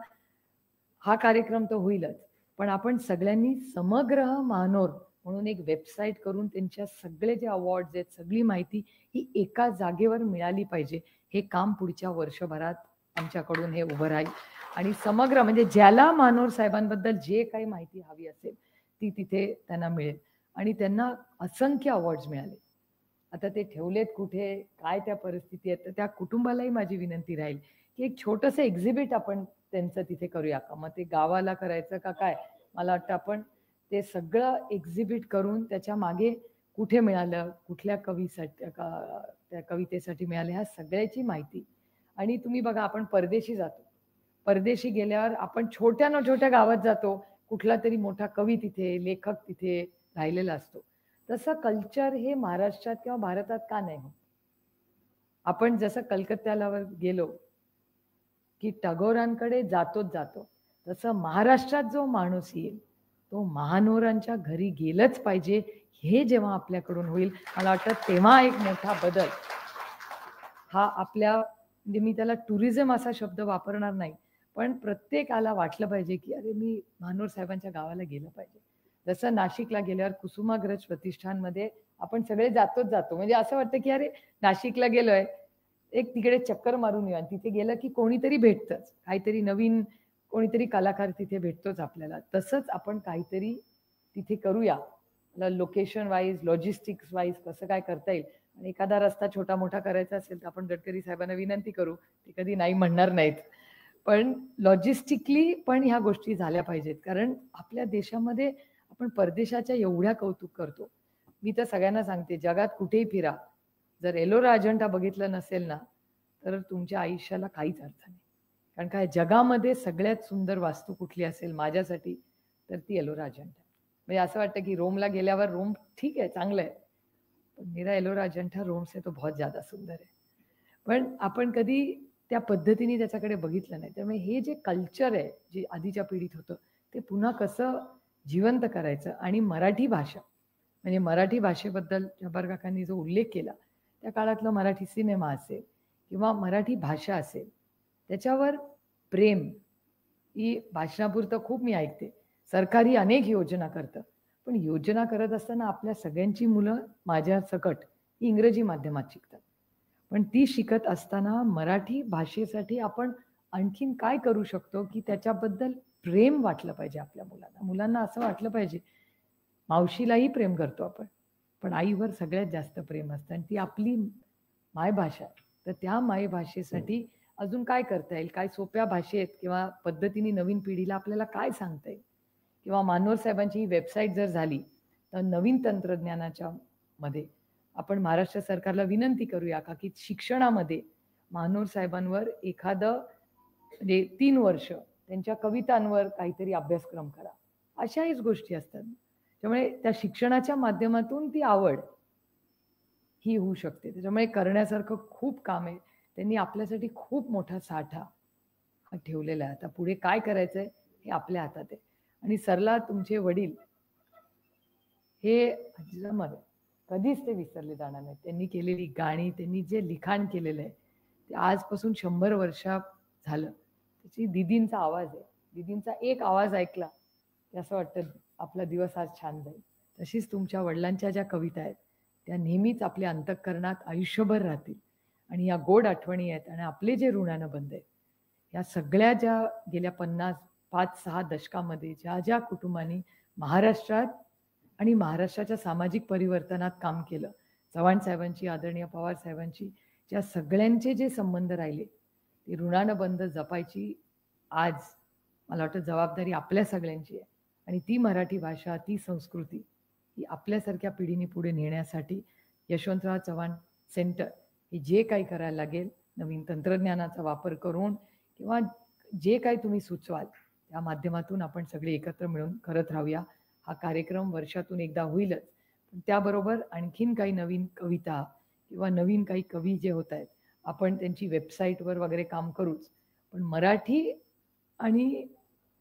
हा कार्यक्रम तर होईलच पण आपण सगळ्यांनी समग्र महानोर म्हणून एक वेबसाईट करून त्यांच्या सगळे जे अवॉर्ड्स आहेत सगळी माहिती ही एका जागेवर मिळाली पाहिजे. हे काम पुढच्या वर्षभरात आमच्याकडून हे उभं राहील आणि समग्र म्हणजे ज्याला महानोर साहेबांबद्दल जे काही माहिती हवी असेल ती तिथे त्यांना मिळेल. आणि त्यांना असंख्य अवॉर्ड्स मिळाले. आता ते ठेवलेत कुठे काय त्या परिस्थिती आहेत तर त्या कुटुंबालाही माझी विनंती राहील की एक छोटंसं एक्झिबिट आपण त्यांचं तिथे करूया का. मग ते गावाला करायचं का काय मला वाटतं आपण ते सगळं एक्झिबिट करून त्याच्या मागे कुठे मिळालं कुठल्या कवीसाठी त्या कवितेसाठी मिळालं ह्या सगळ्याची माहिती. आणि तुम्ही बघा आपण परदेशी जातो परदेशी गेल्यावर आपण छोट्या न छोट्या गावात जातो कुठला तरी मोठा कवी तिथे लेखक तिथे राहिलेला असतो. तसं कल्चर हे महाराष्ट्रात किंवा भारतात का नाही हो. आपण जसं कलकत्त्याला गेलो की टागोरांकडे जातोच जातो तसं महाराष्ट्रात जो माणूस येईल तो महानोरांच्या घरी गेलंच पाहिजे. हे जेव्हा आपल्याकडून होईल मला वाटतं तेव्हा एक मोठा बदल हा आपल्या म्हणजे मी त्याला टुरिझम असा शब्द वापरणार नाही पण प्रत्येकाला वाटलं पाहिजे की अरे मी महानोर साहेबांच्या गावाला गेलं पाहिजे. जसं नाशिकला गेल्यावर कुसुमाग्रज प्रतिष्ठानमध्ये आपण सगळे जातो म्हणजे असं वाटतं की अरे नाशिकला गेलोय एक तिकडे चक्कर मारून येऊ. आणि तिथे गेलं की कोणीतरी भेटतंच काहीतरी नवीन कोणीतरी कलाकार तिथे भेटतोच आपल्याला. तसंच आपण काहीतरी तिथे करूया. लोकेशन वाईज लॉजिस्टिक्स वाईज कसं काय करता येईल. आणि एखादा रस्ता छोटा मोठा करायचा असेल तर आपण गडकरी साहेबांना विनंती करू ते कधी नाही म्हणणार नाहीत. पण लॉजिस्टिकली पण ह्या गोष्टी झाल्या पाहिजेत. कारण आपल्या देशामध्ये आपण परदेशाच्या एवढ्या कौतुक करतो. मी तर सगळ्यांना सांगते जगात कुठेही फिरा जर एलोरा अजंठा बघितलं नसेल ना तर तुमच्या आयुष्याला काहीच अर्थ नाही. कारण काय जगामध्ये सगळ्यात सुंदर वास्तू कुठली असेल माझ्यासाठी तर ती एलोरा अजंठा. म्हणजे असं वाटतं की रोमला गेल्यावर रोम ठीक आहे चांगलं आहे पण मेरा एलोरा अजंठा रोम से तो बहुत ज्यादा सुंदर आहे. पण आपण कधी त्या पद्धतीने त्याच्याकडे बघितलं नाही. त्यामुळे हे जे कल्चर आहे जे आधीच्या पिढीत होतं ते पुन्हा कसं जिवंत करायचं. आणि मराठी भाषा म्हणजे मराठी भाषेबद्दल जब्बार काकांनी जो उल्लेख केला त्या काळातला मराठी सिनेमा असेल किंवा मराठी भाषा असेल त्याच्यावर प्रेम ही भाषणापुरतं खूप मी ऐकते. सरकारी अनेक योजना करतं पण योजना करत असताना आपल्या सगळ्यांची मुलं माझ्या सकट इंग्रजी माध्यमात शिकतात. पण ती शिकत असताना मराठी भाषेसाठी आपण आणखीन काय करू शकतो की त्याच्याबद्दल प्रेम वाटलं पाहिजे आपल्या मुलांना. मुलांना असं वाटलं पाहिजे मावशीलाही प्रेम करतो आपण पण आईवर सगळ्यात जास्त प्रेम असतं आणि ती आपली मायभाषा. तर त्या मायभाषेसाठी अजून काय करता येईल काय सोप्या भाषेत किंवा पद्धतीने नवीन पिढीला आपल्याला काय सांगता येईल. किंवा महानोर साहेबांची ही वेबसाईट जर झाली तर नवीन तंत्रज्ञानाच्या मध्ये आपण महाराष्ट्र सरकारला विनंती करूया का की शिक्षणामध्ये महानोर साहेबांवर एखादं म्हणजे 3 वर्ष त्यांच्या कवितांवर काहीतरी अभ्यासक्रम करा. अशाहीच गोष्टी असतात त्यामुळे त्या शिक्षणाच्या माध्यमातून ती आवड ही होऊ शकते. त्याच्यामुळे करण्यासारखं खूप काम आहे. त्यांनी आपल्यासाठी खूप मोठा साठा ठेवलेला आहे. आता पुढे काय करायचंय हे आपल्या हातात आहे. आणि सरला तुमचे वडील हे अजरामर आहे. कधीच ते विसरले जाणार नाही. त्यांनी केलेली गाणी, त्यांनी जे लिखाण केलेलं आहे ते आजपासून 100 वर्ष झालं. त्याची दीदींचा आवाज आहे. दीदींचा एक आवाज ऐकला की असं वाटतं आपला दिवस आज छान जाईल. तशीच तुमच्या वडिलांच्या ज्या कविता आहेत त्या नेहमीच आपल्या अंतःकरणात आयुष्यभर राहतील. आणि या गोड आठवणी आहेत आणि आपले जे ऋणानं बंध आहेत, या सगळ्या ज्या गेल्या 5-6 दशकामध्ये ज्या ज्या कुटुंबांनी महाराष्ट्रात आणि महाराष्ट्राच्या सामाजिक परिवर्तनात काम केलं, चव्हाण साहेबांची, आदरणीय पवार साहेबांची, ज्या सगळ्यांचे जे संबंध राहिले ते ऋणानं बंध जपायची आज मला वाटतं जबाबदारी आपल्या सगळ्यांची आहे. आणि ती मराठी भाषा, ती संस्कृती ही आपल्यासारख्या पिढीने पुढे नेण्यासाठी यशवंतराव चव्हाण सेंटर हे जे काही करायला लागेल, नवीन तंत्रज्ञानाचा वापर करून किंवा जे काही तुम्ही सुचवाल त्या माध्यमातून आपण सगळे एकत्र मिळून करत राहूया. हा कार्यक्रम वर्षातून एकदा होईलच, पण त्याबरोबर आणखीन काही नवीन कविता किंवा नवीन काही कवी जे होत आहेत आपण त्यांची वेबसाईटवर वगैरे काम करूच, पण मराठी आणि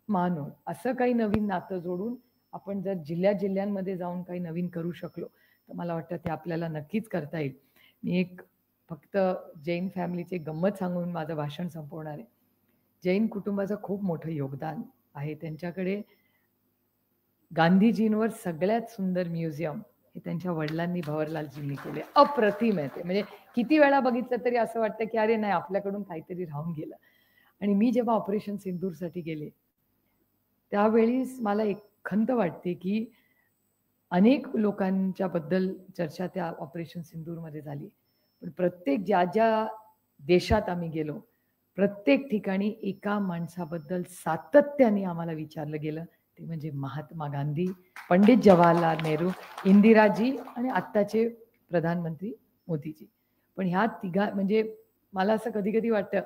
मानव असं काही नवीन नातं जोडून आपण जर जिल्ह्यांमध्ये जाऊन काही नवीन करू शकलो तर मला वाटतं ते आपल्याला नक्कीच करता येईल. मी एक फक्त जैन फॅमिलीचे गंमत सांगून माझं भाषण संपवणार आहे. जैन कुटुंबाचं खूप मोठं योगदान आहे. त्यांच्याकडे गांधीजींवर सगळ्यात सुंदर म्युझियम हे त्यांच्या वडिलांनी भवरलालजींनी केले. अप्रतिम आहे ते. म्हणजे किती वेळा बघितलं तरी असं वाटतं की अरे नाही आपल्याकडून काहीतरी राहून गेलं. आणि मी जेव्हा ऑपरेशन सिंदूरसाठी गेले त्यावेळी मला एक खंत वाटते की अनेक लोकांच्या बद्दल चर्चा त्या ऑपरेशन सिंदूरमध्ये झाली, पण प्रत्येक ज्या ज्या देशात आम्ही गेलो प्रत्येक ठिकाणी एका माणसाबद्दल सातत्याने आम्हाला विचारलं गेलं, ते म्हणजे महात्मा गांधी, पंडित जवाहरलाल नेहरू, इंदिराजी आणि आत्ताचे प्रधानमंत्री मोदीजी. पण ह्या तिघा म्हणजे मला असं कधी कधी वाटतं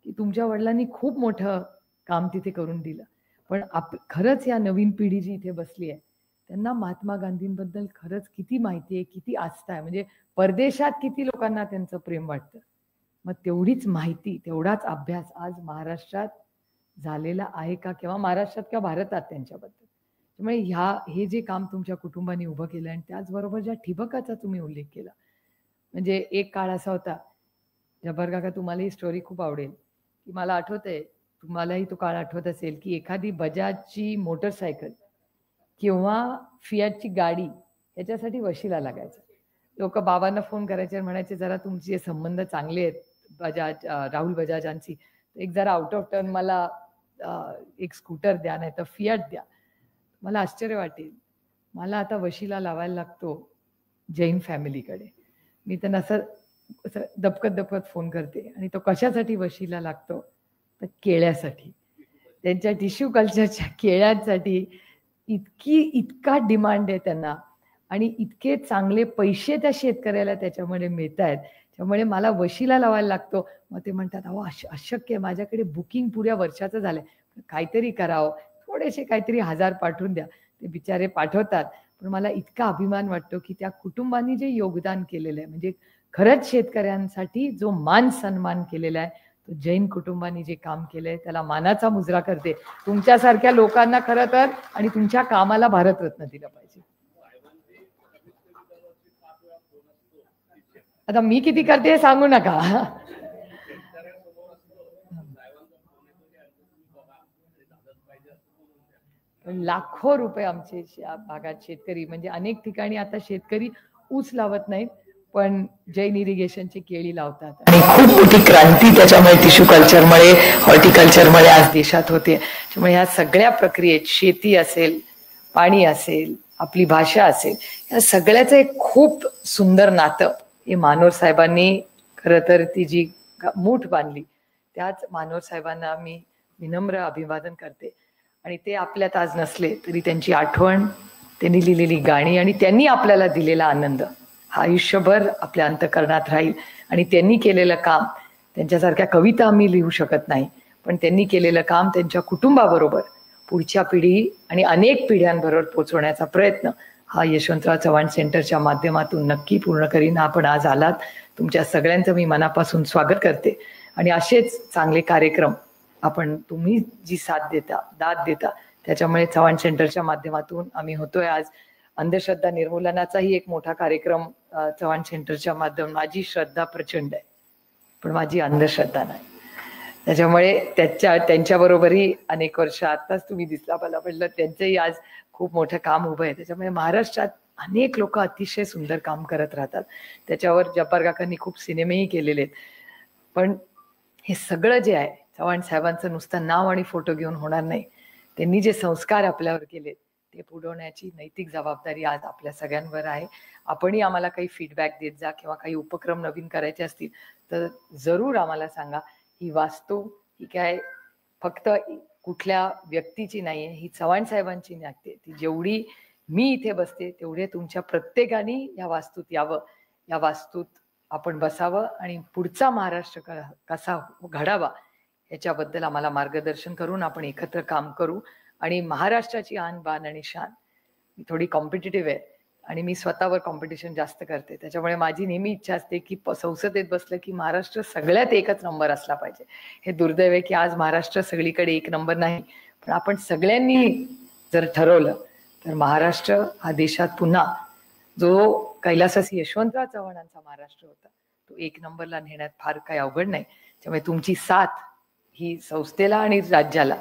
की तुमच्या वडिलांनी खूप मोठं काम तिथे करून दिलं, पण खरंच या नवीन पिढी जी इथे बसली आहे त्यांना महात्मा गांधींबद्दल खरंच किती माहिती आहे, किती आस्था आहे. म्हणजे परदेशात किती लोकांना त्यांचं प्रेम वाटतं, मग तेवढीच माहिती तेवढाच अभ्यास आज महाराष्ट्रात झालेला आहे का, किंवा महाराष्ट्रात किंवा भारतात त्यांच्याबद्दल. त्यामुळे हे जे काम तुमच्या कुटुंबाने उभं केलं आणि त्याचबरोबर ज्या ठिबकाचा तुम्ही उल्लेख केला, म्हणजे एक काळ असा होता, जब्बार काका तुम्हाला ही स्टोरी खूप आवडेल की मला आठवतंय, तुम्हालाही तो काळ आठवत असेल की एखादी बजाजची मोटरसायकल किंवा फियाटची गाडी याच्यासाठी वशिला लागायचा. लोक बाबांना फोन करायचे आणि म्हणायचे जरा तुमचे संबंध चांगले आहेत राहुल बजाजांची, एक जरा आउट ऑफ टर्न मला एक स्कूटर द्या, नाही तर फियाट द्या. मला आश्चर्य वाटेल, मला आता वशिला लावायला लागतो जैन फॅमिलीकडे. मी त्यांना असं दबकत फोन करते आणि तो कशासाठी वशिला लागतो तर केळ्यासाठी, त्यांच्या टिश्यू कल्चरच्या केळ्यांसाठी इतका डिमांड आहे त्यांना आणि इतके चांगले पैसे त्या शेतकऱ्याला त्याच्यामध्ये मिळत आहेत, त्यामुळे मला वशिला लावायला लागतो. मग ते म्हणतात अहो अशक्य आहे, माझ्याकडे बुकिंग पुऱ्या वर्षाचं झालंय, काहीतरी करावं, थोडेसे काहीतरी 1000 पाठवून द्या. ते बिचारे पाठवतात, पण मला इतका अभिमान वाटतो की त्या कुटुंबांनी जे योगदान केलेलं आहे, म्हणजे खरंच शेतकऱ्यांसाठी जो मान सन्मान केलेला आहे, तो जैन कुटुंबांनी जे काम केलंय त्याला मानाचा मुजरा करते. तुमच्यासारख्या लोकांना खरं तर आणि तुमच्या कामाला भारतरत्न दिलं पाहिजे. आता मी किती करते हे सांगू नका. लाखो रुपये आमचे भागात शेतकरी, म्हणजे अनेक ठिकाणी आता शेतकरी ऊस लावत नाहीत पण जैन इरिगेशनची केळी लावतात आणि खूप मोठी क्रांती त्याच्यामुळे टिश्यू कल्चरमुळे, हॉर्टिकल्चरमुळे आज देशात होते. त्यामुळे ह्या सगळ्या प्रक्रियेत शेती असेल, पाणी असेल, आपली भाषा असेल, या सगळ्याचं एक खूप सुंदर नातं हे मानोर साहेबांनी खरं तर ती जी मूठ बांधली, त्याच मानोर साहेबांना मी विनम्र अभिवादन करते. आणि ते आपल्यात आज नसले तरी त्यांची आठवण, त्यांनी लिहिलेली गाणी आणि त्यांनी आपल्याला दिलेला आनंद हा आयुष्यभर आपल्या अंतःकरणात राहील. आणि त्यांनी केलेलं काम, त्यांच्यासारख्या कविता आम्ही लिहू शकत नाही, पण त्यांनी केलेलं काम त्यांच्या कुटुंबाबरोबर पुढच्या पिढी आणि अनेक पिढ्यांबरोबर पोहोचवण्याचा प्रयत्न हा यशवंतराव चव्हाण सेंटरच्या माध्यमातून नक्की पूर्ण करीन. आपण आज आलात, तुमच्या सगळ्यांचं मी मनापासून स्वागत करते आणि असेच चांगले कार्यक्रम तुम्ही जी साथ देता, दाद देता, त्याच्यामुळे चव्हाण सेंटरच्या माध्यमातून आम्ही होतोय. आज अंधश्रद्धा निर्मूलनाचाही एक मोठा कार्यक्रम चव्हाण सेंटरच्या माध्यमातून. माझी श्रद्धा प्रचंड आहे पण माझी अंधश्रद्धा नाही, त्याच्यामुळे त्यांच्याबरोबरही अनेक वर्ष आताच तुम्ही दिसला मला म्हटलं त्यांचंही आज खूप मोठं काम उभं आहे. त्याच्यामुळे महाराष्ट्रात अनेक लोक अतिशय सुंदर काम करत राहतात. त्याच्यावर जब्बार काकांनी खूप सिनेमेही केलेले आहेत. पण हे सगळं जे आहे चव्हाण साहेबांचं नुसतं नाव आणि फोटो घेऊन होणार नाही. त्यांनी जे संस्कार आपल्यावर केले ते पुढवण्याची नैतिक जबाबदारी आज आपल्या सगळ्यांवर आहे. आपणही आम्हाला काही फीडबॅक देत जा किंवा काही उपक्रम नवीन करायचे असतील तर जरूर आम्हाला सांगा. ही वास्तू ही काय फक्त कुठल्या व्यक्तीची नाही आहे, ही चव्हाण साहेबांची नाते. ती जेवढी मी इथे बसते तेवढे तुमच्या प्रत्येकाने या वास्तूत यावं, या वास्तूत आपण बसावं आणि पुढचा महाराष्ट्र कसा घडावा याच्याबद्दल आम्हाला मार्गदर्शन करून आपण एकत्र काम करू. आणि महाराष्ट्राची आन बान आणि शान, मी थोडी कॉम्पिटिटिव्ह आहे आणि मी स्वतःवर कॉम्पिटिशन जास्त करते. त्याच्यामुळे माझी नेहमी इच्छा असते की संसदेत बसलं की महाराष्ट्र सगळ्यात एकच नंबर असला पाहिजे. हे दुर्दैव आहे की आज महाराष्ट्र सगळीकडे एक नंबर नाही, पण आपण सगळ्यांनी जर ठरवलं तर महाराष्ट्र हा देशात पुन्हा जो कैलासवासी यशवंतराव चव्हाणांचा महाराष्ट्र होता तो एक नंबरला नेण्यात फार काही अवघड नाही. त्यामुळे तुमची साथ ही संस्थेला आणि राज्याला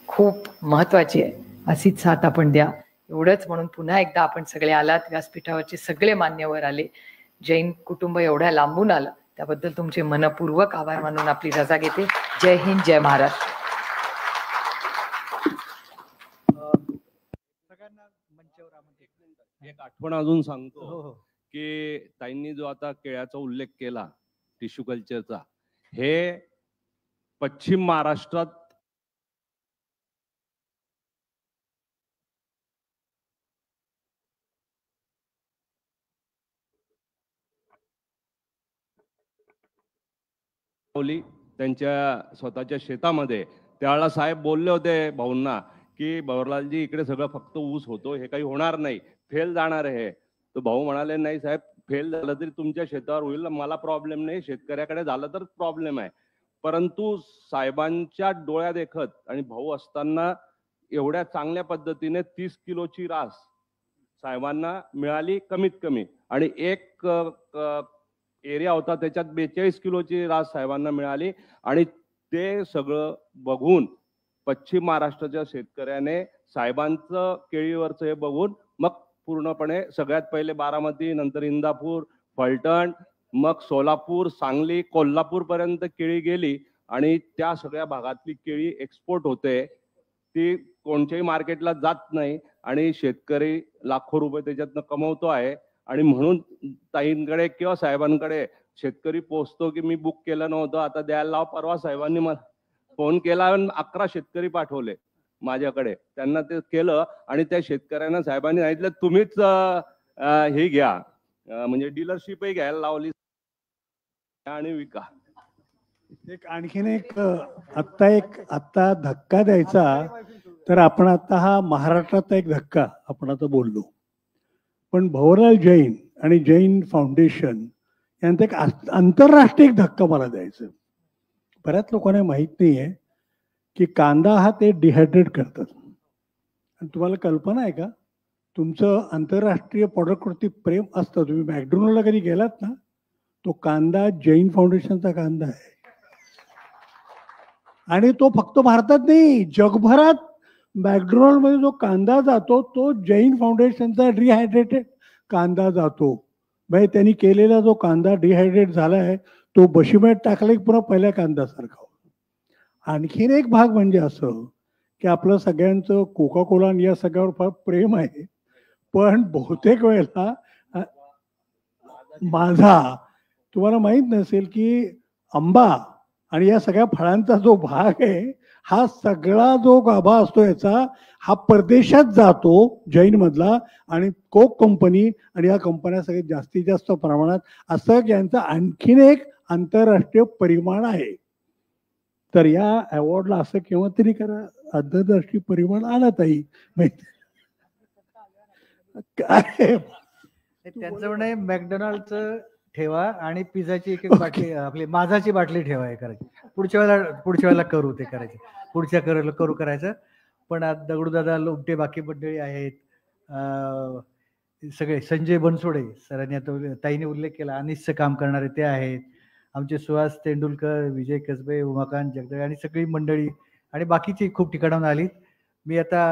खूप महत्वाची आहे. अशीच साथ आपण द्या. एवढंच म्हणून पुन्हा एकदा आपण सगळे आलात, व्यासपीठावरचे सगळे मान्यवर आले, जैन कुटुंब एवढ्या लांबून आलं त्याबद्दल तुमचे मनपूर्वक आभार मानून आपली रजा घेते. जय हिंद, जय महाराष्ट्र. एक आठवण अजून सांगतो की ताईंनी जो आता केळ्याचा उल्लेख केला, टिश्यू कल्चरचा, हे पश्चिम महाराष्ट्रात त्यांच्या स्वतःच्या शेतामध्ये. त्यावेळेला साहेब बोलले होते भाऊंना की भवरलालजी इकडे सगळं फक्त ऊस होतो, हे काही होणार नाही, फेल जाणार आहे. तर भाऊ म्हणाले नाही साहेब, फेल झालं तरी तुमच्या शेतावर होईल, मला प्रॉब्लेम नाही, शेतकऱ्याकडे झालं तर प्रॉब्लेम आहे. परंतु साहेबांच्या डोळ्या देखत आणि भाऊ असताना एवढ्या चांगल्या पद्धतीने 30 किलोची रास साहेबांना मिळाली कमीत कमी, आणि एक एरिया होता त्याच्यात 42 किलोची रास साहेबांना मिळाली. आणि ते सगळं बघून पश्चिम महाराष्ट्राच्या शेतकऱ्याने साहेबांचं केळीवरचं हे बघून मग पूर्णपणे सगळ्यात पहिले बारामती, नंतर इंदापूर, फलटण, मग सोलापूर, सांगली, कोल्हापूर पर्यंत केळी गेली आणि त्या सगळ्या भागातली केळी एक्सपोर्ट होते. ती कोणत्याही मार्केटला जात नाही आणि शेतकरी लाखो रुपये त्याच्यातनं कमवतो आहे. आणि म्हणून ताईंकडे किंवा साहेबांकडे शेतकरी पोहोचतो की मी बुक केलं नव्हतं, आता द्यायला लाव. परवा साहेबांनी मला फोन केला, 11 शेतकरी पाठवले माझ्याकडे, त्यांना ते केलं आणि त्या शेतकऱ्यांना साहेबांनी सांगितलं तुम्हीच हे घ्या, म्हणजे डीलरशिपही घ्यायला लावली आणि विका. आणखीन एक आत्ता धक्का द्यायचा तर आपण आता हा महाराष्ट्राचा एक धक्का आपण आता बोललो, पण भवरलाल जैन आणि जैन फाउंडेशन यांचा एक आंतरराष्ट्रीय धक्का मला द्यायचं. बऱ्याच लोकांना माहीत नाही आहे की कांदा हा ते डिहायड्रेट करतात. आणि तुम्हाला कल्पना आहे का, तुमचं आंतरराष्ट्रीय प्रॉडक्टवरती प्रेम असतं, तुम्ही मॅकडोनल्डला कधी गेलात ना, तो कांदा जैन फाउंडेशनचा कांदा आहे. आणि तो फक्त भारतात नाही, जगभरात मॅकडोनल्डमध्ये जो कांदा जातो तो जैन फाउंडेशनचा डिहायड्रेटेड कांदा जातो. भाई त्यांनी केलेला जो कांदा डिहायड्रेट झाला आहे तो बशीमेट टाकला की पुन्हा पहिल्या कांद्यासारखा होतो. आणखीन एक भाग म्हणजे असं की आपलं सगळ्यांचं कोका कोला या सगळ्यावर फार प्रेम आहे, पण बहुतेक वेळेला माझा तुम्हाला माहित नसेल की आंबा आणि या सगळ्या फळांचा जो भाग आहे हा सगळा जो गाभा असतो याचा हा परदेशात जातो जैन मधला, आणि कोक कंपनी आणि या कंपन्या सगळ्यात जास्तीत जास्त प्रमाणात असं यांचं आणखीन एक आंतरराष्ट्रीय परिमाण आहे. तर या अवॉर्डला असं केव्हा तरी करा, आंतरराष्ट्रीय परिमाण आणा ताई. काय त्यांचं म्हणे मॅकडोनाल्डचं ठेवा आणि पिझ्झाची एक एक बाटली, आपली माझाची बाटली ठेवा हे करायची. पुढच्या वेळेला करू ते करायचे, पुढच्या करू करायचं. पण आज दगडूदादा लोमटे, बाकी मंडळी आहेत, सगळे संजय बनसोडे सरांनी आता ताईने उल्लेख केला, अनिसचं काम करणारे ते आहेत, आमचे सुहास तेंडुलकर, विजय कसबे, उमाकांत जगदळे आणि सगळी मंडळी आणि बाकीची खूप ठिकाणाहून आली. मी आता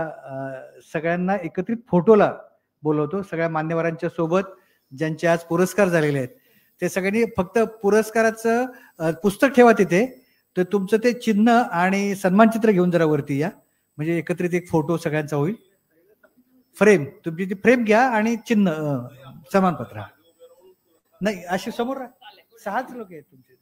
सगळ्यांना एकत्रित फोटोला बोलवतो, सगळ्या मान्यवरांच्या सोबत ज्यांचे आज पुरस्कार झालेले आहेत. ते सगळ्यांनी फक्त पुरस्काराचं पुस्तक ठेवा तिथे, तर तुमचं ते चिन्ह आणि सन्मानचित्र घेऊन जरा वरती या, म्हणजे एकत्रित एक फोटो सगळ्यांचा होईल. फ्रेम, तुमची ती फ्रेम घ्या आणि चिन्ह सन्मानपत्र. नाही अशी समोर 6च लोक आहेत तुमचे.